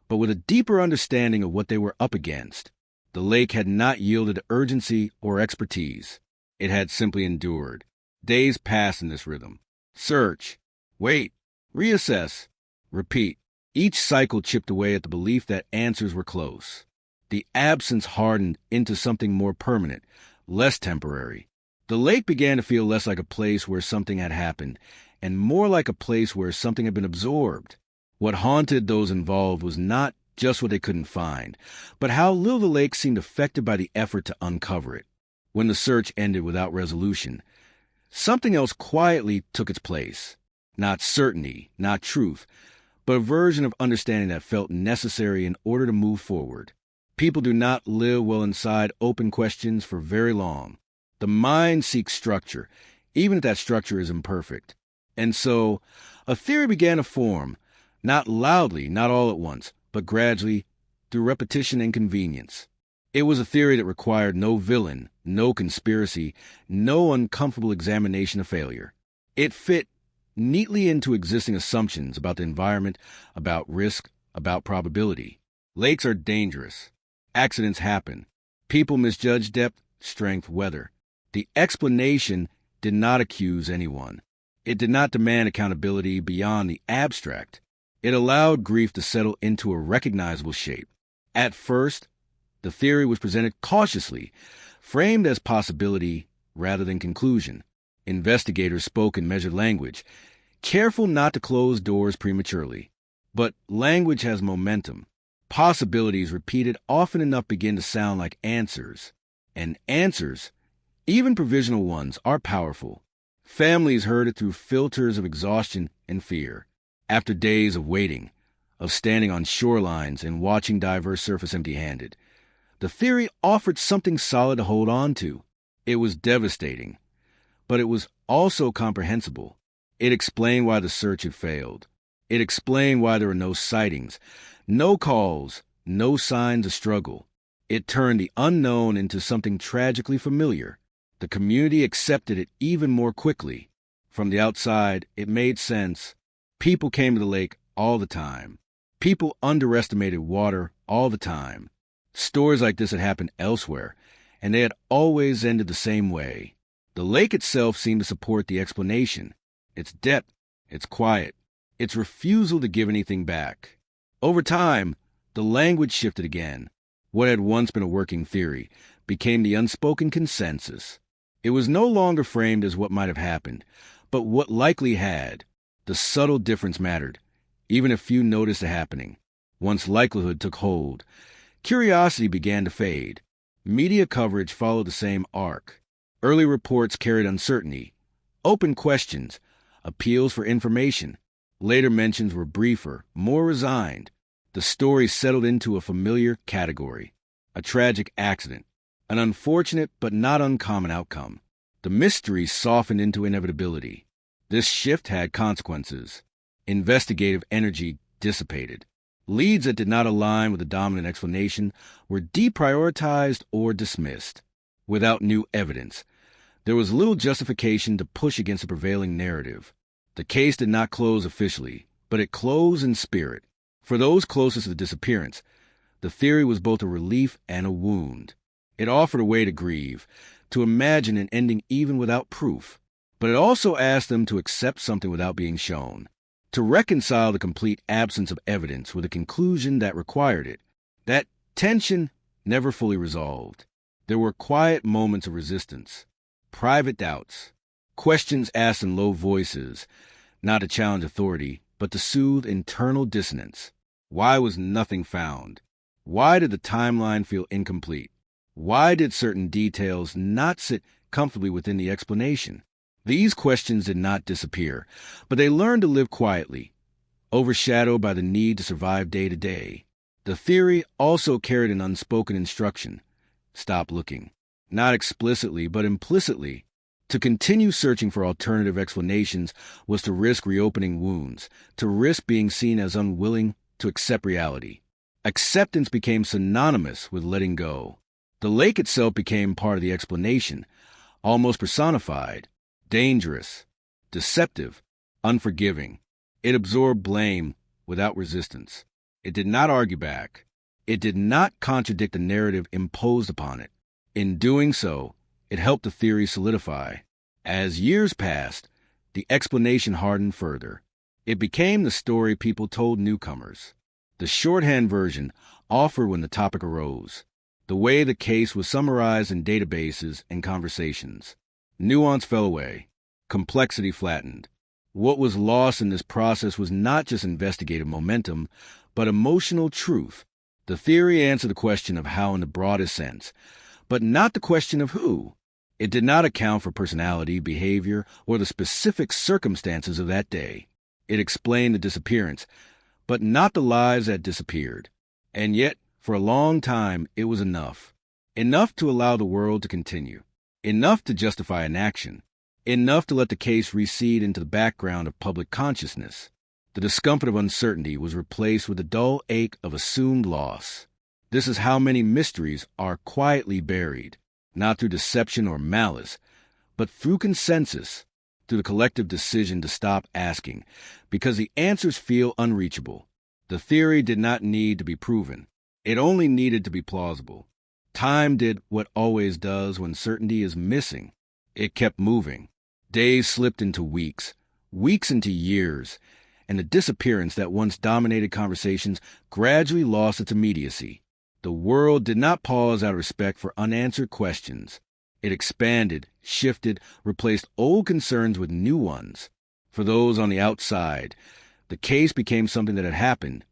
but with a deeper understanding of what they were up against. The lake had not yielded urgency or expertise. It had simply endured. Days passed in this rhythm. Search. Wait. Reassess. Repeat. Each cycle chipped away at the belief that answers were close. The absence hardened into something more permanent, less temporary. The lake began to feel less like a place where something had happened, and more like a place where something had been absorbed. What haunted those involved was not just what they couldn't find, but how little the lake seemed affected by the effort to uncover it. When the search ended without resolution, something else quietly took its place. Not certainty, not truth, but a version of understanding that felt necessary in order to move forward. People do not live well inside open questions for very long. The mind seeks structure, even if that structure is imperfect. And so, a theory began to form, not loudly, not all at once, but gradually, through repetition and convenience. It was a theory that required no villain, no conspiracy, no uncomfortable examination of failure. It fit neatly into existing assumptions about the environment, about risk, about probability. Lakes are dangerous. Accidents happen. People misjudge depth, strength, weather. The explanation did not accuse anyone. It did not demand accountability beyond the abstract. It allowed grief to settle into a recognizable shape. At first, the theory was presented cautiously, framed as possibility rather than conclusion. Investigators spoke in measured language, careful not to close doors prematurely. But language has momentum. Possibilities repeated often enough begin to sound like answers. And answers, even provisional ones, are powerful. Families heard it through filters of exhaustion and fear. After days of waiting, of standing on shorelines and watching divers surface empty-handed, the theory offered something solid to hold on to. It was devastating, but it was also comprehensible. It explained why the search had failed. It explained why there were no sightings, no calls, no signs of struggle. It turned the unknown into something tragically familiar. The community accepted it even more quickly. From the outside, it made sense. People came to the lake all the time. People underestimated water all the time. Stories like this had happened elsewhere, and they had always ended the same way. The lake itself seemed to support the explanation. Its depth, its quiet, its refusal to give anything back. Over time, the language shifted again. What had once been a working theory became the unspoken consensus. It was no longer framed as what might have happened, but what likely had. The subtle difference mattered, even if few noticed the happening. Once likelihood took hold, curiosity began to fade. Media coverage followed the same arc. Early reports carried uncertainty, open questions, appeals for information. Later mentions were briefer, more resigned. The story settled into a familiar category. A tragic accident. An unfortunate but not uncommon outcome. The mystery softened into inevitability. This shift had consequences. Investigative energy dissipated. Leads that did not align with the dominant explanation were deprioritized or dismissed. Without new evidence, there was little justification to push against the prevailing narrative. The case did not close officially, but it closed in spirit. For those closest to the disappearance, the theory was both a relief and a wound. It offered a way to grieve, to imagine an ending even without proof. But it also asked them to accept something without being shown, to reconcile the complete absence of evidence with a conclusion that required it. That tension never fully resolved. There were quiet moments of resistance, private doubts, questions asked in low voices, not to challenge authority, but to soothe internal dissonance. Why was nothing found? Why did the timeline feel incomplete? Why did certain details not sit comfortably within the explanation? These questions did not disappear, but they learned to live quietly, overshadowed by the need to survive day to day. The theory also carried an unspoken instruction. Stop looking. Not explicitly, but implicitly. To continue searching for alternative explanations was to risk reopening wounds, to risk being seen as unwilling to accept reality. Acceptance became synonymous with letting go. The lake itself became part of the explanation, almost personified. Dangerous, deceptive, unforgiving. It absorbed blame without resistance. It did not argue back. It did not contradict the narrative imposed upon it. In doing so, it helped the theory solidify. As years passed, the explanation hardened further. It became the story people told newcomers. The shorthand version offered when the topic arose. The way the case was summarized in databases and conversations. Nuance fell away. Complexity flattened. What was lost in this process was not just investigative momentum, but emotional truth. The theory answered the question of how in the broadest sense, but not the question of who. It did not account for personality, behavior, or the specific circumstances of that day. It explained the disappearance, but not the lives that disappeared. And yet, for a long time, it was enough. Enough to allow the world to continue. Enough to justify an action. Enough to let the case recede into the background of public consciousness. The discomfort of uncertainty was replaced with the dull ache of assumed loss. This is how many mysteries are quietly buried, not through deception or malice, but through consensus, through the collective decision to stop asking, because the answers feel unreachable. The theory did not need to be proven. It only needed to be plausible. Time did what always does when certainty is missing. It kept moving. Days slipped into weeks, weeks into years, and the disappearance that once dominated conversations gradually lost its immediacy. The world did not pause out of respect for unanswered questions. It expanded, shifted, replaced old concerns with new ones. For those on the outside, the case became something that had happened,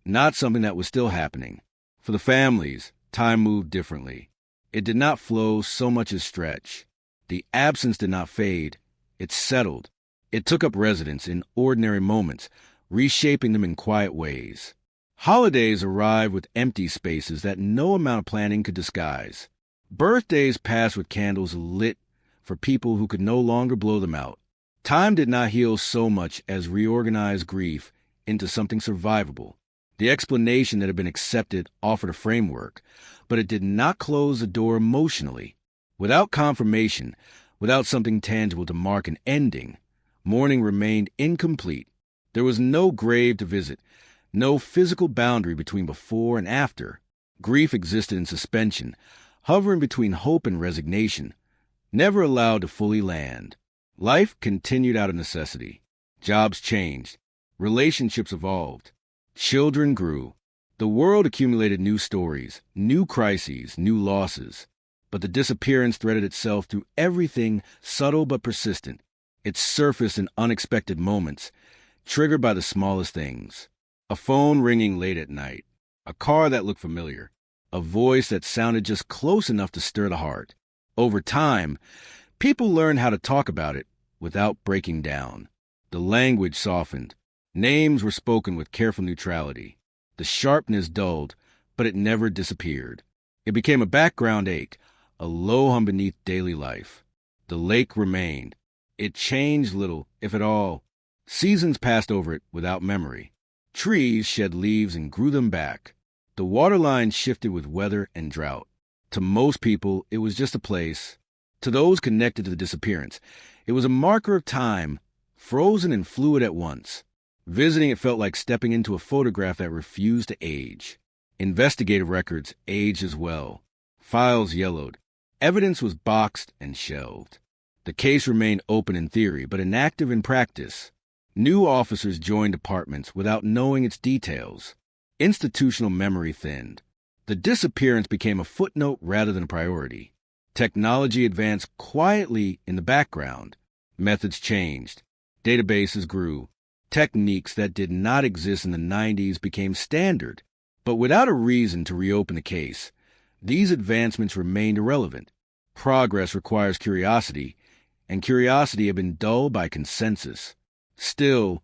not something that was still happening. For the families, time moved differently. It did not flow so much as stretch. The absence did not fade. It settled. It took up residence in ordinary moments, reshaping them in quiet ways. Holidays arrived with empty spaces that no amount of planning could disguise. Birthdays passed with candles lit for people who could no longer blow them out. Time did not heal so much as reorganize grief into something survivable. The explanation that had been accepted offered a framework, but it did not close the door emotionally. Without confirmation, without something tangible to mark an ending, mourning remained incomplete. There was no grave to visit, no physical boundary between before and after. Grief existed in suspension, hovering between hope and resignation, never allowed to fully land. Life continued out of necessity. Jobs changed. Relationships evolved. Children grew. The world accumulated new stories, new crises, new losses. But the disappearance threaded itself through everything subtle but persistent. It surfaced in unexpected moments, triggered by the smallest things. A phone ringing late at night, a car that looked familiar, a voice that sounded just close enough to stir the heart. Over time, people learned how to talk about it without breaking down. The language softened. Names were spoken with careful neutrality. The sharpness dulled, but it never disappeared. It became a background ache, a low hum beneath daily life. The lake remained. It changed little, if at all. Seasons passed over it without memory. Trees shed leaves and grew them back. The waterline shifted with weather and drought. To most people, it was just a place. To those connected to the disappearance, it was a marker of time, frozen and fluid at once. Visiting it felt like stepping into a photograph that refused to age. Investigative records aged as well. Files yellowed. Evidence was boxed and shelved. The case remained open in theory, but inactive in practice. New officers joined departments without knowing its details. Institutional memory thinned. The disappearance became a footnote rather than a priority. Technology advanced quietly in the background. Methods changed. Databases grew. Techniques that did not exist in the 90s became standard. But without a reason to reopen the case, these advancements remained irrelevant. Progress requires curiosity, and curiosity had been dulled by consensus. Still,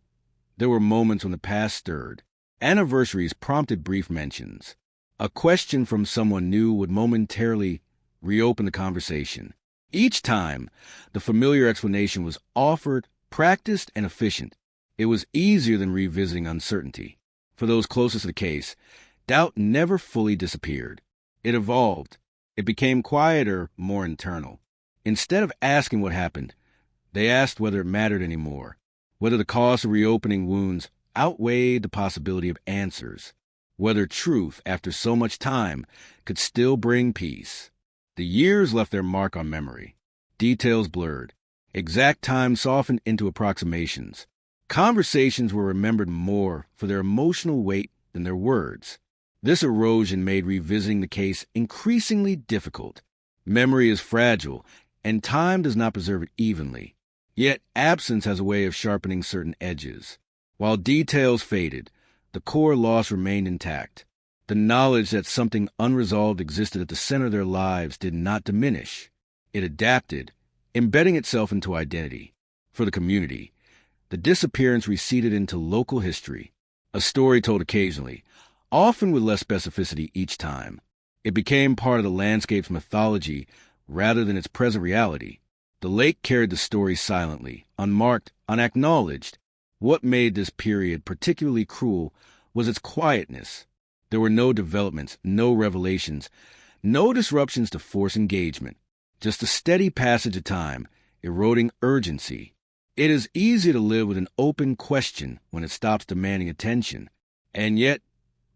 there were moments when the past stirred. Anniversaries prompted brief mentions. A question from someone new would momentarily reopen the conversation. Each time, the familiar explanation was offered, practiced, and efficient. It was easier than revisiting uncertainty. For those closest to the case, doubt never fully disappeared. It evolved. It became quieter, more internal. Instead of asking what happened, they asked whether it mattered anymore, whether the cost of reopening wounds outweighed the possibility of answers. whether truth, after so much time, could still bring peace. The years left their mark on memory. Details blurred. Exact time softened into approximations. Conversations were remembered more for their emotional weight than their words. This erosion made revisiting the case increasingly difficult. Memory is fragile, and time does not preserve it evenly. Yet absence has a way of sharpening certain edges. While details faded, the core loss remained intact. The knowledge that something unresolved existed at the center of their lives did not diminish. It adapted, embedding itself into identity. For the community, the disappearance receded into local history, a story told occasionally, often with less specificity each time. It became part of the landscape's mythology rather than its present reality. The lake carried the story silently, unmarked, unacknowledged. What made this period particularly cruel was its quietness. There were no developments, no revelations, no disruptions to force engagement. Just a steady passage of time, eroding urgency. It is easy to live with an open question when it stops demanding attention. And yet,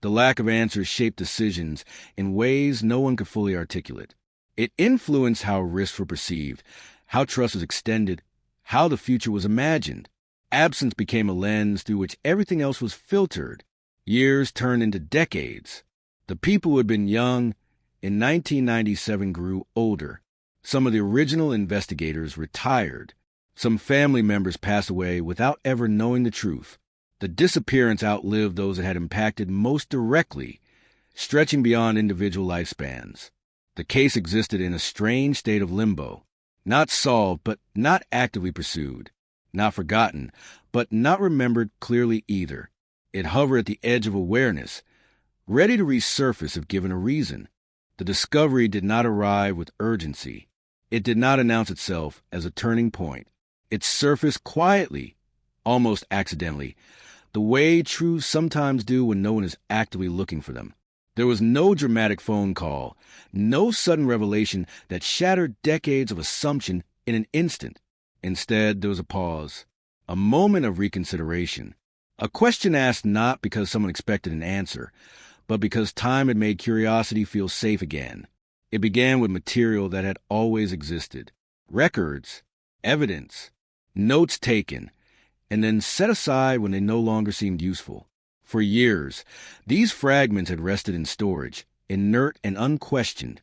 the lack of answers shaped decisions in ways no one could fully articulate. It influenced how risks were perceived, how trust was extended, how the future was imagined. Absence became a lens through which everything else was filtered. Years turned into decades. The people who had been young in 1997 grew older. Some of the original investigators retired. Some family members passed away without ever knowing the truth. The disappearance outlived those it had impacted most directly, stretching beyond individual lifespans. The case existed in a strange state of limbo, not solved but not actively pursued, not forgotten but not remembered clearly either. It hovered at the edge of awareness, ready to resurface if given a reason. The discovery did not arrive with urgency. It did not announce itself as a turning point. It surfaced quietly, almost accidentally, the way truths sometimes do when no one is actively looking for them. There was no dramatic phone call, no sudden revelation that shattered decades of assumption in an instant. Instead, there was a pause, a moment of reconsideration, a question asked not because someone expected an answer, but because time had made curiosity feel safe again. It began with material that had always existed, records, evidence, notes taken, and then set aside when they no longer seemed useful. For years, these fragments had rested in storage, inert and unquestioned,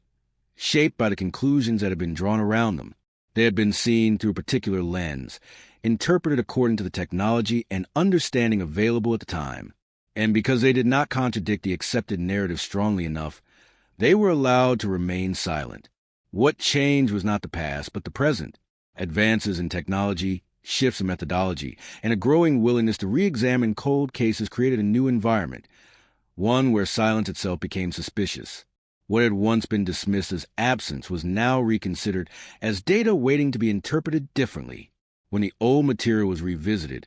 shaped by the conclusions that had been drawn around them. They had been seen through a particular lens, interpreted according to the technology and understanding available at the time. And because they did not contradict the accepted narrative strongly enough, they were allowed to remain silent. What changed was not the past, but the present. Advances in technology, shifts in methodology, and a growing willingness to re-examine cold cases created a new environment, one where silence itself became suspicious. What had once been dismissed as absence was now reconsidered as data waiting to be interpreted differently. When the old material was revisited,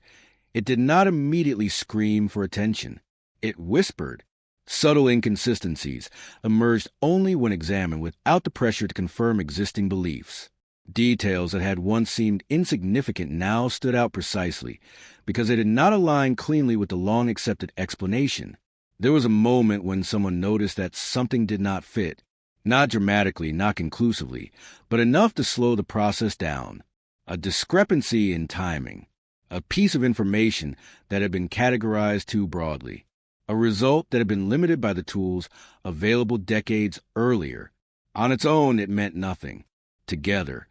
it did not immediately scream for attention. It whispered. Subtle inconsistencies emerged only when examined without the pressure to confirm existing beliefs. Details that had once seemed insignificant now stood out precisely because they did not align cleanly with the long-accepted explanation. There was a moment when someone noticed that something did not fit, not dramatically, not conclusively, but enough to slow the process down. A discrepancy in timing, a piece of information that had been categorized too broadly, a result that had been limited by the tools available decades earlier. On its own, it meant nothing. Together,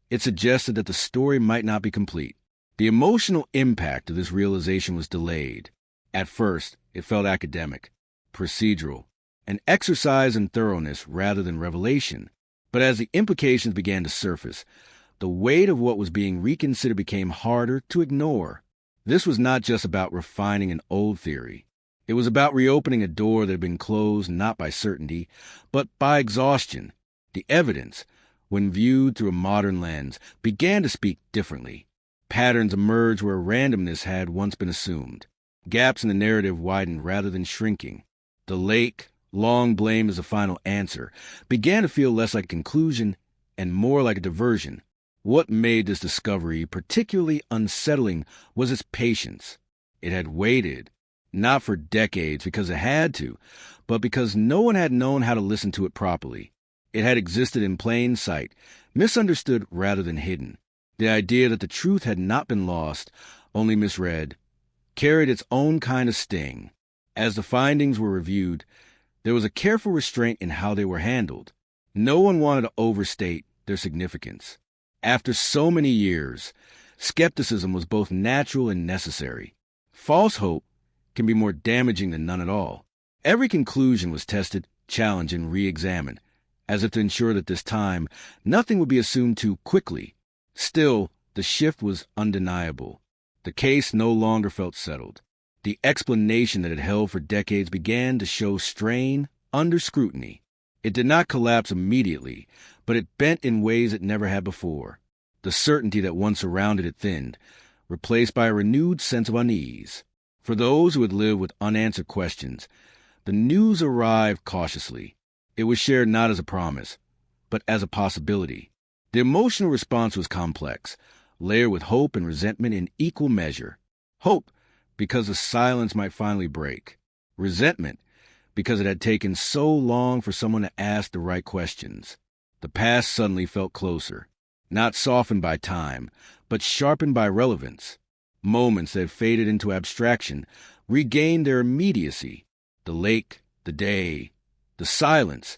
it suggested that the story might not be complete. The emotional impact of this realization was delayed. At first, it felt academic, procedural, an exercise in thoroughness rather than revelation. But as the implications began to surface, the weight of what was being reconsidered became harder to ignore. This was not just about refining an old theory. It was about reopening a door that had been closed not by certainty, but by exhaustion. The evidence, when viewed through a modern lens, began to speak differently. Patterns emerged where randomness had once been assumed. Gaps in the narrative widened rather than shrinking. The lake, long blamed as a final answer, began to feel less like a conclusion and more like a diversion. What made this discovery particularly unsettling was its patience. It had waited, Not for decades because it had to, but because no one had known how to listen to it properly. It had existed in plain sight, misunderstood rather than hidden. The idea that the truth had not been lost, only misread, carried its own kind of sting. As the findings were reviewed, there was a careful restraint in how they were handled. No one wanted to overstate their significance. After so many years, skepticism was both natural and necessary. False hope can be more damaging than none at all. Every conclusion was tested, challenged, and re-examined, as if to ensure that this time nothing would be assumed too quickly. Still, the shift was undeniable. The case no longer felt settled. The explanation that had held for decades began to show strain under scrutiny. It did not collapse immediately, but it bent in ways it never had before. The certainty that once surrounded it thinned, replaced by a renewed sense of unease. For those who had lived with unanswered questions, the news arrived cautiously. It was shared not as a promise, but as a possibility. The emotional response was complex, layered with hope and resentment in equal measure. Hope, because the silence might finally break. Resentment, because it had taken so long for someone to ask the right questions. The past suddenly felt closer, not softened by time, but sharpened by relevance. Moments that had faded into abstraction regained their immediacy. The lake, the day, the silence,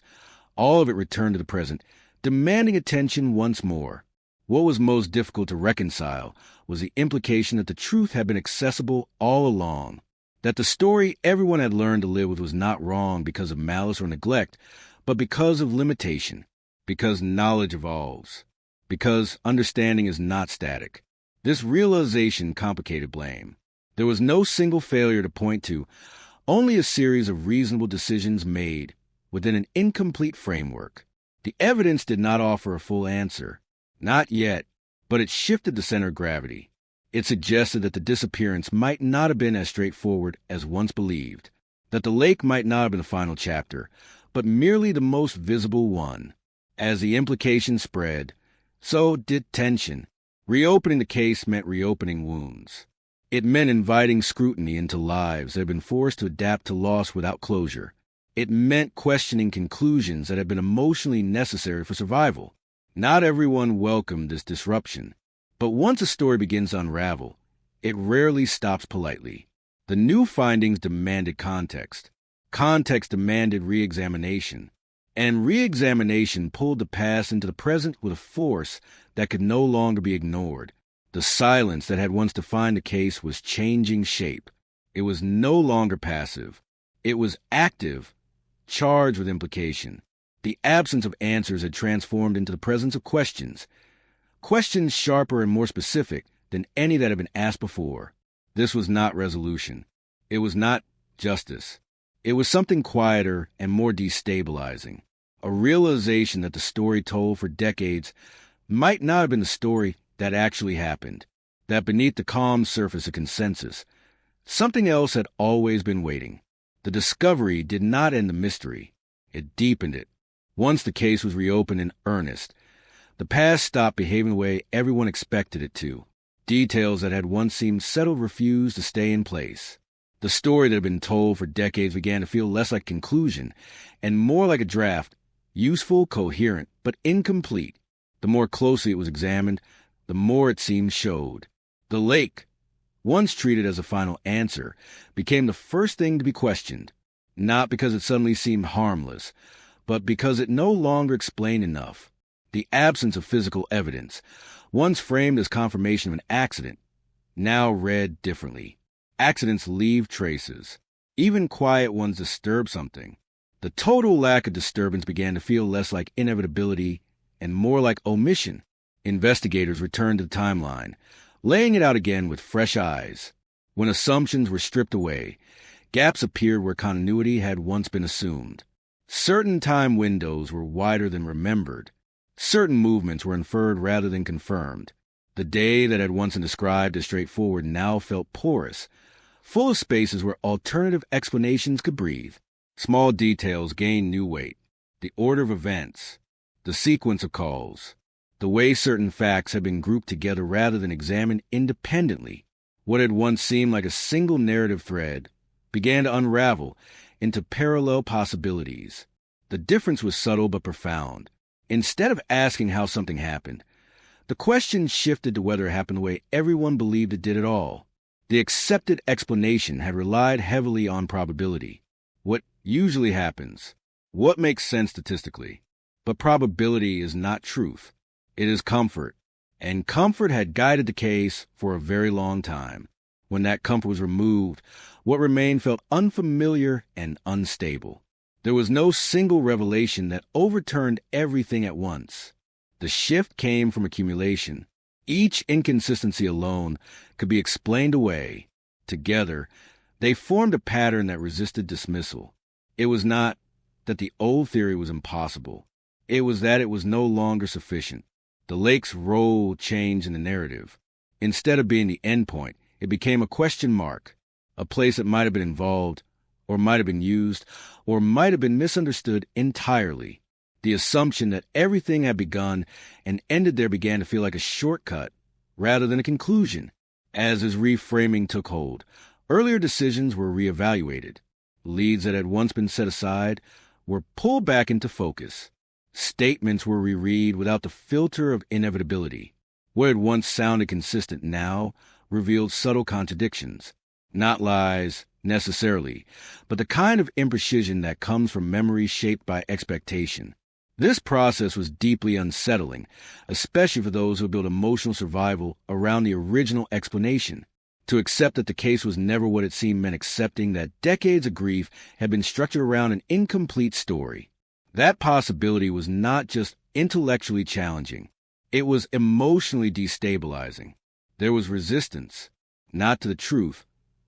all of it returned to the present, demanding attention once more. What was most difficult to reconcile was the implication that the truth had been accessible all along, that the story everyone had learned to live with was not wrong because of malice or neglect, but because of limitation, because knowledge evolves, because understanding is not static. This realization complicated blame. There was no single failure to point to, only a series of reasonable decisions made within an incomplete framework. The evidence did not offer a full answer. Not yet, but it shifted the center of gravity. It suggested that the disappearance might not have been as straightforward as once believed, that the lake might not have been the final chapter, but merely the most visible one. As the implications spread, so did tension. Reopening the case meant reopening wounds. It meant inviting scrutiny into lives that had been forced to adapt to loss without closure. It meant questioning conclusions that had been emotionally necessary for survival. Not everyone welcomed this disruption, but once a story begins to unravel, it rarely stops politely. The new findings demanded context. Context demanded re-examination. And re-examination pulled the past into the present with a force that could no longer be ignored. The silence that had once defined the case was changing shape. It was no longer passive. It was active, charged with implication. The absence of answers had transformed into the presence of questions. Questions sharper and more specific than any that had been asked before. This was not resolution. It was not justice. It was something quieter and more destabilizing. A realization that the story told for decades might not have been the story that actually happened. That beneath the calm surface of consensus, something else had always been waiting. The discovery did not end the mystery. It deepened it. Once the case was reopened in earnest, the past stopped behaving the way everyone expected it to. Details that had once seemed settled refused to stay in place. The story that had been told for decades began to feel less like conclusion and more like a draft, useful, coherent, but incomplete. The more closely it was examined, the more it seemed showed. The lake, once treated as a final answer, became the first thing to be questioned, not because it suddenly seemed harmless, but because it no longer explained enough. The absence of physical evidence, once framed as confirmation of an accident, now read differently. Accidents leave traces. Even quiet ones disturb something. The total lack of disturbance began to feel less like inevitability and more like omission. Investigators returned to the timeline, laying it out again with fresh eyes. When assumptions were stripped away, gaps appeared where continuity had once been assumed. Certain time windows were wider than remembered. Certain movements were inferred rather than confirmed. The day that had once been described as straightforward now felt porous, full of spaces where alternative explanations could breathe. Small details gained new weight. The order of events, the sequence of calls, the way certain facts had been grouped together rather than examined independently. What had once seemed like a single narrative thread began to unravel into parallel possibilities. The difference was subtle but profound. Instead of asking how something happened, the question shifted to whether it happened the way everyone believed it did at all. The accepted explanation had relied heavily on probability. What usually happens? What makes sense statistically? But probability is not truth. It is comfort. And comfort had guided the case for a very long time. When that comfort was removed, what remained felt unfamiliar and unstable. There was no single revelation that overturned everything at once. The shift came from accumulation. Each inconsistency alone could be explained away. Together, they formed a pattern that resisted dismissal. It was not that the old theory was impossible. It was that it was no longer sufficient. The lake's role changed in the narrative. Instead of being the endpoint, it became a question mark, a place that might have been involved, or might have been used, or might have been misunderstood entirely. The assumption that everything had begun and ended there began to feel like a shortcut rather than a conclusion. As his reframing took hold, earlier decisions were reevaluated. Leads that had once been set aside were pulled back into focus. Statements were reread without the filter of inevitability. What had once sounded consistent now revealed subtle contradictions. Not lies, necessarily, but the kind of imprecision that comes from memory shaped by expectation. This process was deeply unsettling, especially for those who built emotional survival around the original explanation. To accept that the case was never what it seemed meant accepting that decades of grief had been structured around an incomplete story. That possibility was not just intellectually challenging. It was emotionally destabilizing. There was resistance, not to the truth,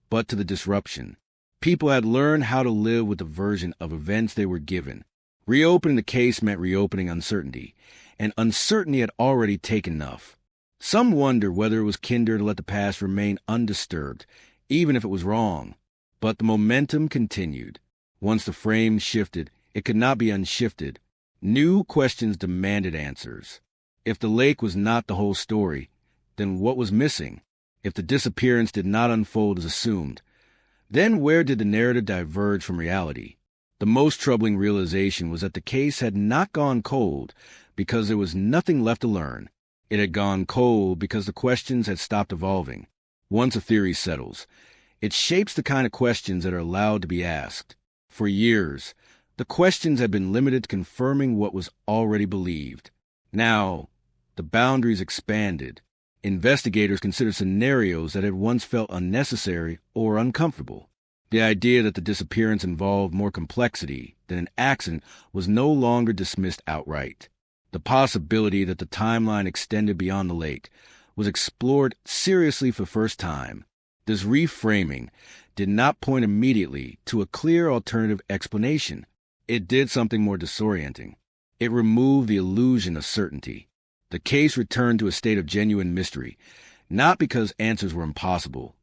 but to the disruption. People had learned how to live with the version of events they were given. Reopening the case meant reopening uncertainty, and uncertainty had already taken enough. Some wondered whether it was kinder to let the past remain undisturbed, even if it was wrong. But the momentum continued. Once the frame shifted, it could not be unshifted. New questions demanded answers. If the lake was not the whole story, then what was missing? If the disappearance did not unfold as assumed, then where did the narrative diverge from reality? The most troubling realization was that the case had not gone cold because there was nothing left to learn. It had gone cold because the questions had stopped evolving. Once a theory settles, it shapes the kind of questions that are allowed to be asked. For years, the questions had been limited to confirming what was already believed. Now, the boundaries expanded. Investigators considered scenarios that had once felt unnecessary or uncomfortable. The idea that the disappearance involved more complexity than an accident was no longer dismissed outright. The possibility that the timeline extended beyond the lake was explored seriously for the first time. This reframing did not point immediately to a clear alternative explanation. It did something more disorienting. It removed the illusion of certainty. The case returned to a state of genuine mystery, not because answers were impossible,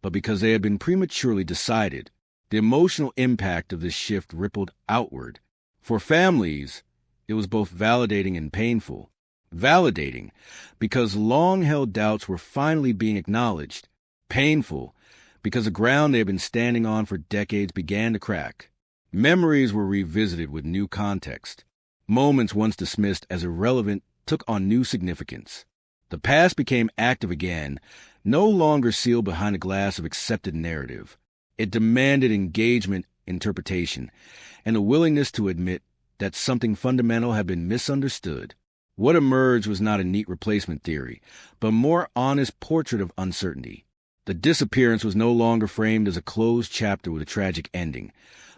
but because they had been prematurely decided. The emotional impact of this shift rippled outward. For families, it was both validating and painful. Validating, because long-held doubts were finally being acknowledged. Painful, because the ground they had been standing on for decades began to crack. Memories were revisited with new context. Moments once dismissed as irrelevant took on new significance. The past became active again, no longer sealed behind a glass of accepted narrative. It demanded engagement, interpretation, and a willingness to admit that something fundamental had been misunderstood. What emerged was not a neat replacement theory, but a more honest portrait of uncertainty. The disappearance was no longer framed as a closed chapter with a tragic ending,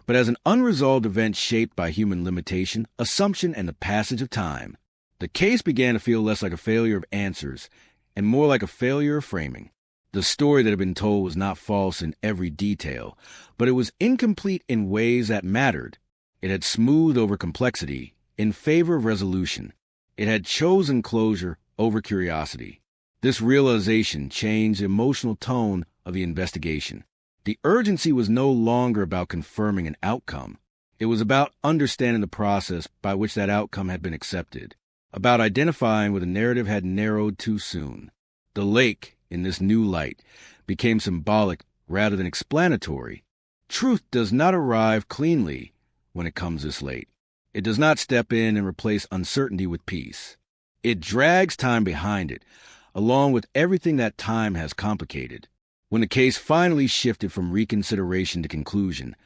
but as an unresolved event shaped by human limitation, assumption, and the passage of time. The case began to feel less like a failure of answers and more like a failure of framing. The story that had been told was not false in every detail, but it was incomplete in ways that mattered. It had smoothed over complexity in favor of resolution. It had chosen closure over curiosity. This realization changed the emotional tone of the investigation. The urgency was no longer about confirming an outcome. It was about understanding the process by which that outcome had been accepted, about identifying where the narrative had narrowed too soon. The lake, in this new light, became symbolic rather than explanatory. Truth does not arrive cleanly when it comes this late. It does not step in and replace uncertainty with peace. It drags time behind it, along with everything that time has complicated. When the case finally shifted from reconsideration to conclusion,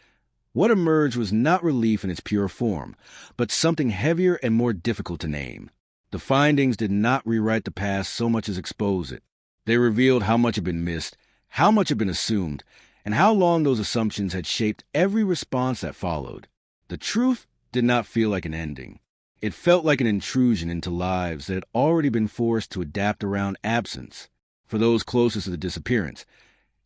what emerged was not relief in its pure form, but something heavier and more difficult to name. The findings did not rewrite the past so much as expose it. They revealed how much had been missed, how much had been assumed, and how long those assumptions had shaped every response that followed. The truth did not feel like an ending. It felt like an intrusion into lives that had already been forced to adapt around absence. For those closest to the disappearance,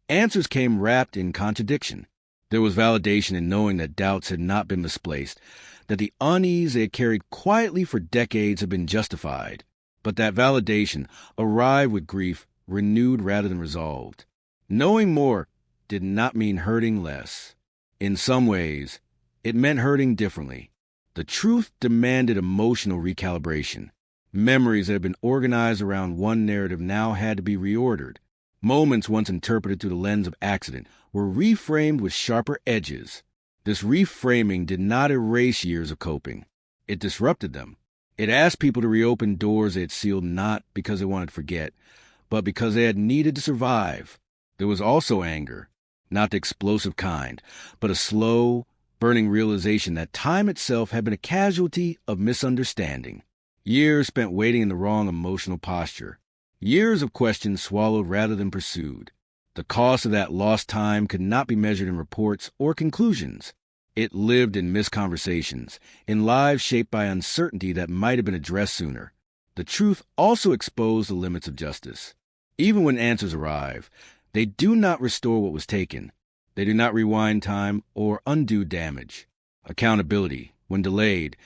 answers came wrapped in contradiction. There was validation in knowing that doubts had not been misplaced, that the unease they had carried quietly for decades had been justified. But that validation arrived with grief renewed rather than resolved. Knowing more did not mean hurting less. In some ways, it meant hurting differently. The truth demanded emotional recalibration. Memories that had been organized around one narrative now had to be reordered. Moments once interpreted through the lens of accident were reframed with sharper edges. This reframing did not erase years of coping. It disrupted them. It asked people to reopen doors they had sealed not because they wanted to forget, but because they had needed to survive. There was also anger, not the explosive kind, but a slow, burning realization that time itself had been a casualty of misunderstanding. Years spent waiting in the wrong emotional posture. Years of questions swallowed rather than pursued. The cost of that lost time could not be measured in reports or conclusions. It lived in missed conversations, in lives shaped by uncertainty that might have been addressed sooner. The truth also exposed the limits of justice. Even when answers arrive, they do not restore what was taken. They do not rewind time or undo damage. Accountability, when delayed,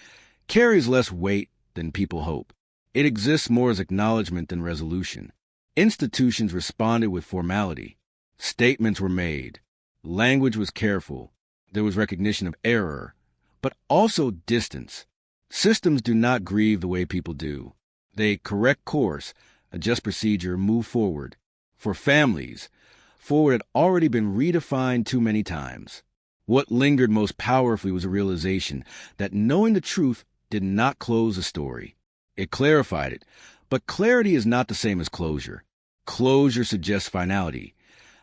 carries less weight than people hope. It exists more as acknowledgement than resolution. Institutions responded with formality. Statements were made. Language was careful. There was recognition of error, but also distance. Systems do not grieve the way people do. They correct course, adjust procedure, move forward. For families, forward had already been redefined too many times. What lingered most powerfully was a realization that knowing the truth did not close the story. It clarified it, but clarity is not the same as closure. Closure suggests finality,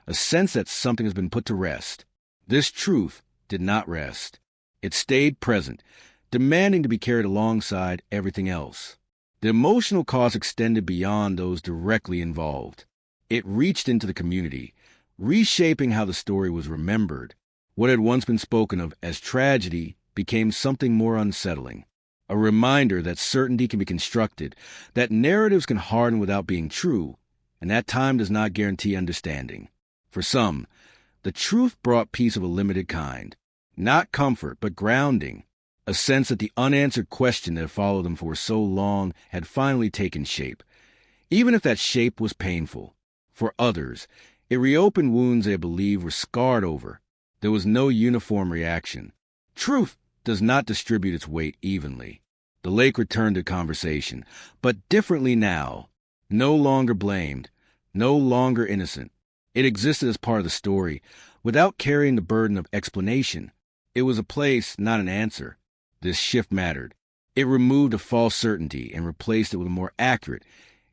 a sense that something has been put to rest. This truth did not rest. It stayed present, demanding to be carried alongside everything else. The emotional cost extended beyond those directly involved. It reached into the community, reshaping how the story was remembered. What had once been spoken of as tragedy became something more unsettling. A reminder that certainty can be constructed, that narratives can harden without being true, and that time does not guarantee understanding. For some, the truth brought peace of a limited kind. Not comfort, but grounding. A sense that the unanswered question that followed them for so long had finally taken shape, even if that shape was painful. For others, it reopened wounds they believed were scarred over. There was no uniform reaction. Truth does not distribute its weight evenly. The lake returned to conversation, but differently now. No longer blamed, no longer innocent. It existed as part of the story, without carrying the burden of explanation. It was a place, not an answer. This shift mattered. It removed a false certainty and replaced it with a more accurate,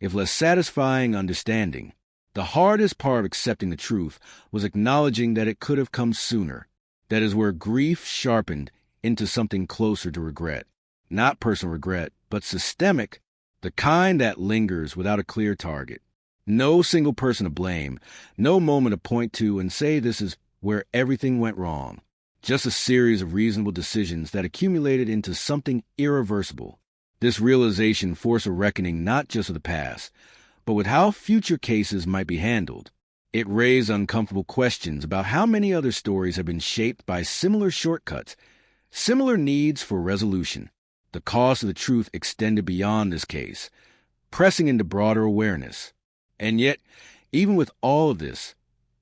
if less satisfying, understanding. The hardest part of accepting the truth was acknowledging that it could have come sooner. That is where grief sharpened into something closer to regret. Not personal regret, but systemic, the kind that lingers without a clear target. No single person to blame, no moment to point to and say this is where everything went wrong. Just a series of reasonable decisions that accumulated into something irreversible. This realization forced a reckoning not just of the past, but with how future cases might be handled. It raised uncomfortable questions about how many other stories have been shaped by similar shortcuts, similar needs for resolution. The cost of the truth extended beyond this case, pressing into broader awareness. And yet, even with all of this,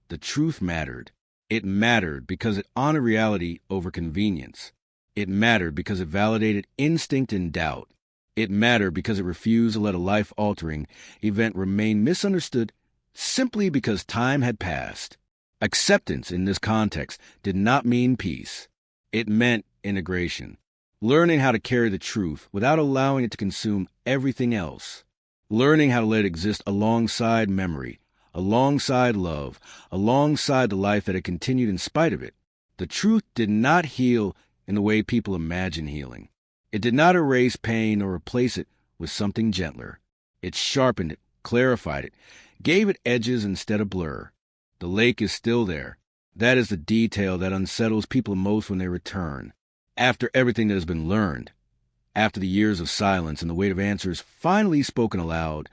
the truth mattered. It mattered because it honored reality over convenience. It mattered because it validated instinct and doubt. It mattered because it refused to let a life-altering event remain misunderstood simply because time had passed. Acceptance in this context did not mean peace. It meant integration, learning how to carry the truth without allowing it to consume everything else, learning how to let it exist alongside memory, alongside love, alongside the life that had continued in spite of it. The truth did not heal in the way people imagine healing. It did not erase pain or replace it with something gentler. It sharpened it, clarified it, gave it edges instead of blur. The lake is still there. That is the detail that unsettles people most when they return. After everything that has been learned, after the years of silence and the weight of answers finally spoken aloud,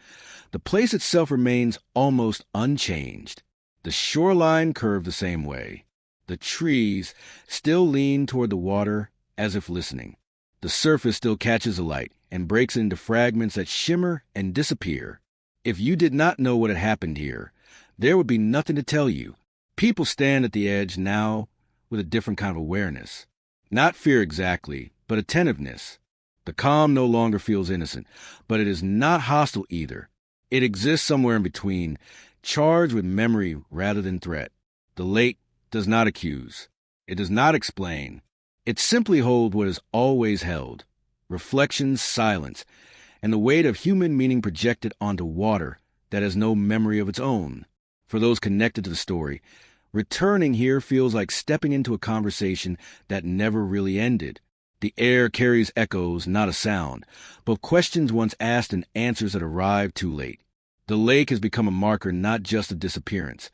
the place itself remains almost unchanged. The shoreline curved the same way. The trees still lean toward the water as if listening. The surface still catches the light and breaks into fragments that shimmer and disappear. If you did not know what had happened here, there would be nothing to tell you. People stand at the edge now with a different kind of awareness. Not fear exactly, but attentiveness. The calm no longer feels innocent, but it is not hostile either. It exists somewhere in between, charged with memory rather than threat. The lake does not accuse. It does not explain. It simply holds what is always held: reflections, silence, and the weight of human meaning projected onto water that has no memory of its own. For those connected to the story, returning here feels like stepping into a conversation that never really ended. The air carries echoes, not a sound, but questions once asked and answers that arrived too late. The lake has become a marker not just of disappearance,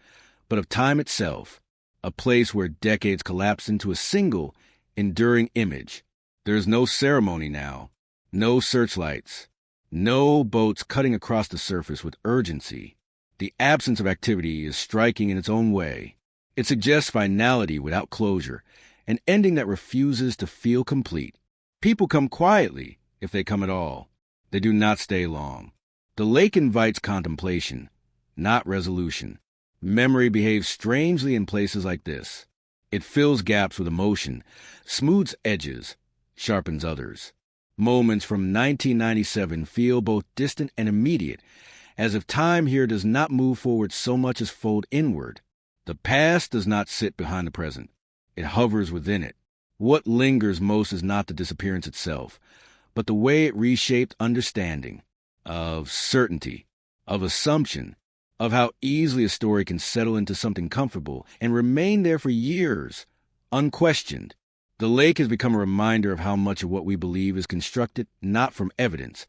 but of time itself, a place where decades collapse into a single, enduring image. There is no ceremony now, no searchlights, no boats cutting across the surface with urgency. The absence of activity is striking in its own way. It suggests finality without closure, an ending that refuses to feel complete. People come quietly, if they come at all. They do not stay long. The lake invites contemplation, not resolution. Memory behaves strangely in places like this. It fills gaps with emotion, smooths edges, sharpens others. Moments from 1997 feel both distant and immediate, as if time here does not move forward so much as fold inward. The past does not sit behind the present. It hovers within it. What lingers most is not the disappearance itself, but the way it reshaped understanding, of certainty, of assumption, of how easily a story can settle into something comfortable and remain there for years, unquestioned. The lake has become a reminder of how much of what we believe is constructed not from evidence,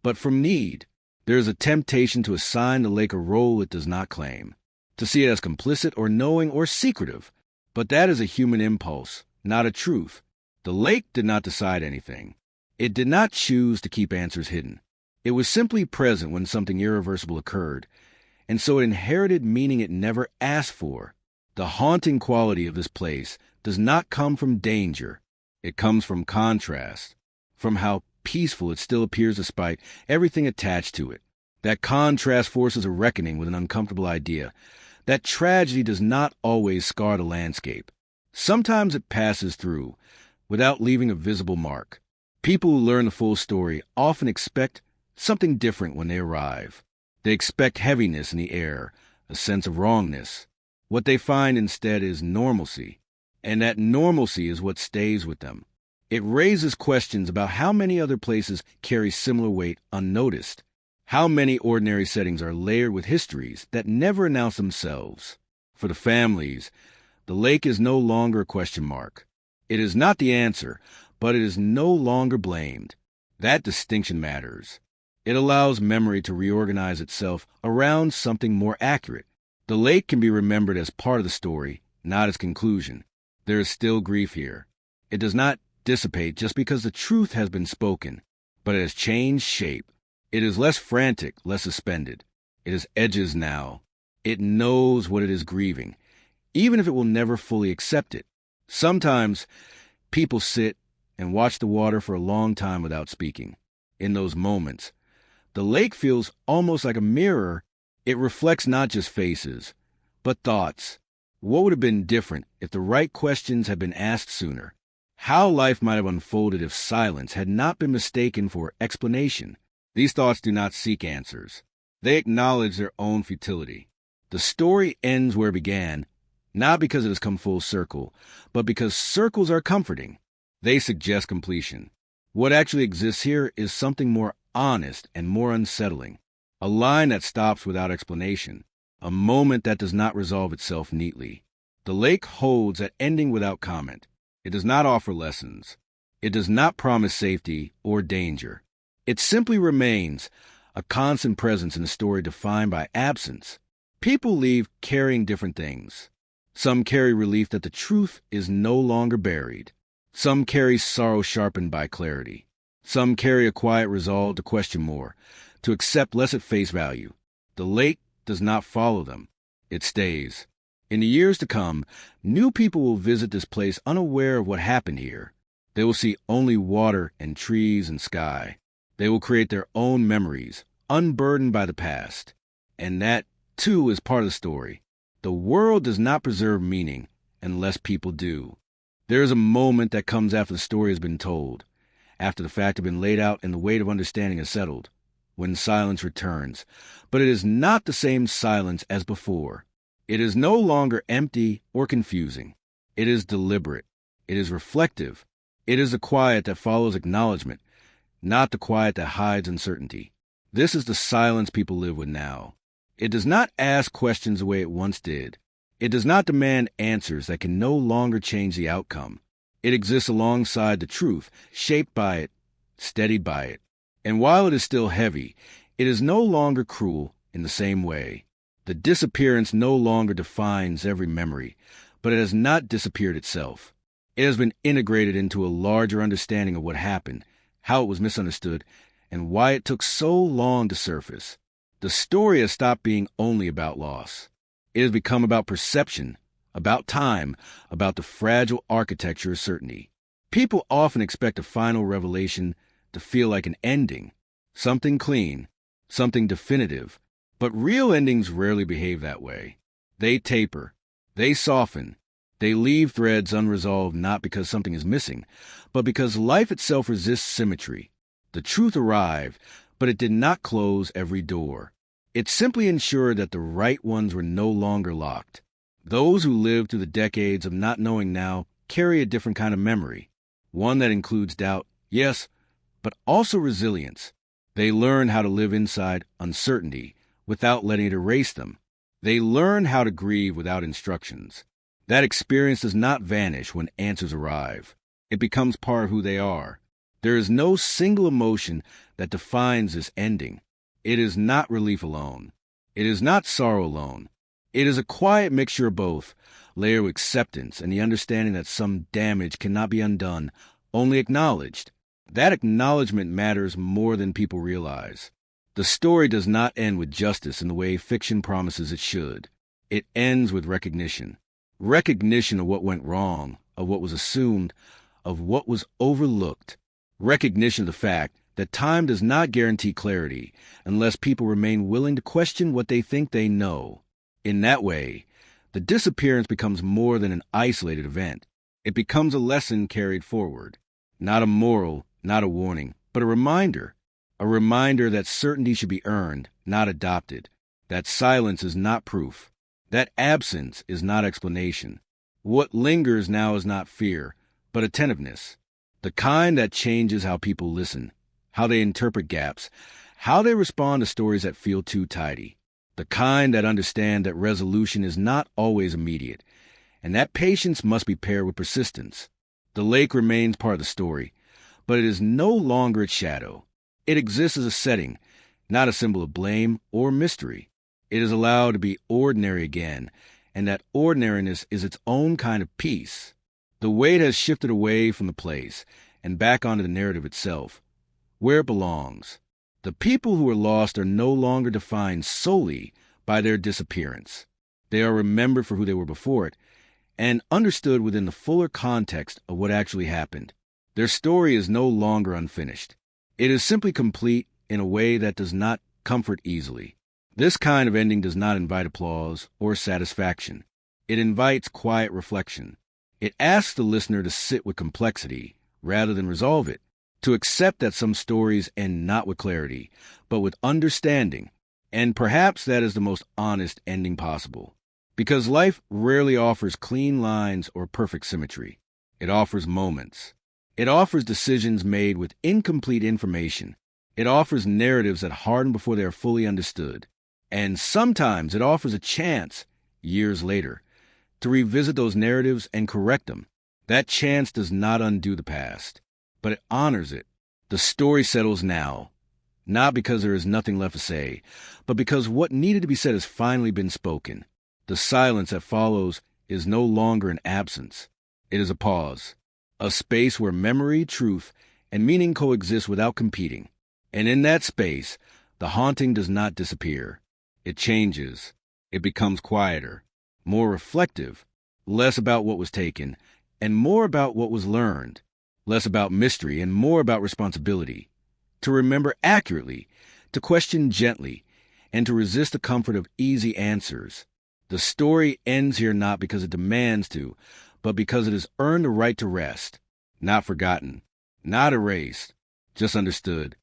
but from need. There is a temptation to assign the lake a role it does not claim, to see it as complicit or knowing or secretive. But that is a human impulse, not a truth. The lake did not decide anything. It did not choose to keep answers hidden. It was simply present when something irreversible occurred, and so it inherited meaning it never asked for. The haunting quality of this place does not come from danger. It comes from contrast, from how peaceful it still appears despite everything attached to it. That contrast forces a reckoning with an uncomfortable idea, that tragedy does not always scar the landscape. Sometimes it passes through, without leaving a visible mark. People who learn the full story often expect something different when they arrive. They expect heaviness in the air, a sense of wrongness. What they find instead is normalcy, and that normalcy is what stays with them. It raises questions about how many other places carry similar weight unnoticed. How many ordinary settings are layered with histories that never announce themselves? For the families, the lake is no longer a question mark. It is not the answer, but it is no longer blamed. That distinction matters. It allows memory to reorganize itself around something more accurate. The lake can be remembered as part of the story, not its conclusion. There is still grief here. It does not dissipate just because the truth has been spoken, but it has changed shape. It is less frantic, less suspended. It has edges now. It knows what it is grieving, even if it will never fully accept it. Sometimes people sit and watch the water for a long time without speaking. In those moments, the lake feels almost like a mirror. It reflects not just faces, but thoughts. What would have been different if the right questions had been asked sooner? How life might have unfolded if silence had not been mistaken for explanation. These thoughts do not seek answers. They acknowledge their own futility. The story ends where it began, Not because it has come full circle, but because circles are comforting. They suggest completion. What actually exists here is something more honest and more unsettling. A line that stops without explanation. A moment that does not resolve itself neatly. The lake holds that ending without comment. It does not offer lessons. It does not promise safety or danger. It simply remains, a constant presence in a story defined by absence. People leave carrying different things. Some carry relief that the truth is no longer buried. Some carry sorrow sharpened by clarity. Some carry a quiet resolve to question more, to accept less at face value. The lake does not follow them. It stays. In the years to come, new people will visit this place unaware of what happened here. They will see only water and trees and sky. They will create their own memories, unburdened by the past. And that, too, is part of the story. The world does not preserve meaning unless people do. There is a moment that comes after the story has been told, after the fact has been laid out and the weight of understanding is settled, when silence returns. But it is not the same silence as before. It is no longer empty or confusing. It is deliberate. It is reflective. It is the quiet that follows acknowledgement, not the quiet that hides uncertainty. This is the silence people live with now. It does not ask questions the way it once did. It does not demand answers that can no longer change the outcome. It exists alongside the truth, shaped by it, steadied by it. And while it is still heavy, it is no longer cruel in the same way. The disappearance no longer defines every memory, but it has not disappeared itself. It has been integrated into a larger understanding of what happened, how it was misunderstood, and why it took so long to surface. The story has stopped being only about loss. It has become about perception, about time, about the fragile architecture of certainty. People often expect a final revelation to feel like an ending, something clean, something definitive. But real endings rarely behave that way. They taper, they soften, they leave threads unresolved not because something is missing, but because life itself resists symmetry. The truth arrived, but it did not close every door. It simply ensured that the right ones were no longer locked. Those who lived through the decades of not knowing now carry a different kind of memory, one that includes doubt, yes, but also resilience. They learn how to live inside uncertainty without letting it erase them. They learn how to grieve without instructions. That experience does not vanish when answers arrive. It becomes part of who they are. There is no single emotion that defines this ending. It is not relief alone. It is not sorrow alone. It is a quiet mixture of both, layered with acceptance and the understanding that some damage cannot be undone, only acknowledged. That acknowledgement matters more than people realize. The story does not end with justice in the way fiction promises it should. It ends with recognition. Recognition of what went wrong, of what was assumed, of what was overlooked. Recognition of the fact that time does not guarantee clarity unless people remain willing to question what they think they know. In that way, the disappearance becomes more than an isolated event. It becomes a lesson carried forward. Not a moral, not a warning, but a reminder. A reminder that certainty should be earned, not adopted. That silence is not proof. That absence is not explanation. What lingers now is not fear, but attentiveness. The kind that changes how people listen, how they interpret gaps, how they respond to stories that feel too tidy. The kind that understand that resolution is not always immediate, and that patience must be paired with persistence. The lake remains part of the story, but it is no longer its shadow. It exists as a setting, not a symbol of blame or mystery. It is allowed to be ordinary again, and that ordinariness is its own kind of peace. The weight has shifted away from the place and back onto the narrative itself, where it belongs. The people who are lost are no longer defined solely by their disappearance. They are remembered for who they were before it, and understood within the fuller context of what actually happened. Their story is no longer unfinished. It is simply complete in a way that does not comfort easily. This kind of ending does not invite applause or satisfaction. It invites quiet reflection. It asks the listener to sit with complexity rather than resolve it, to accept that some stories end not with clarity, but with understanding. And perhaps that is the most honest ending possible, Because life rarely offers clean lines or perfect symmetry. It offers moments. It offers decisions made with incomplete information. It offers narratives that harden before they are fully understood. And sometimes it offers a chance, years later, to revisit those narratives and correct them. That chance does not undo the past, but it honors it. The story settles now, not because there is nothing left to say, but because what needed to be said has finally been spoken. The silence that follows is no longer an absence. It is a pause, a space where memory, truth, and meaning coexist without competing. And in that space, the haunting does not disappear. It changes. It becomes quieter, more reflective, less about what was taken, and more about what was learned, less about mystery and more about responsibility. To remember accurately, to question gently, and to resist the comfort of easy answers. The story ends here not because it demands to, but because it has earned the right to rest, not forgotten, not erased, just understood.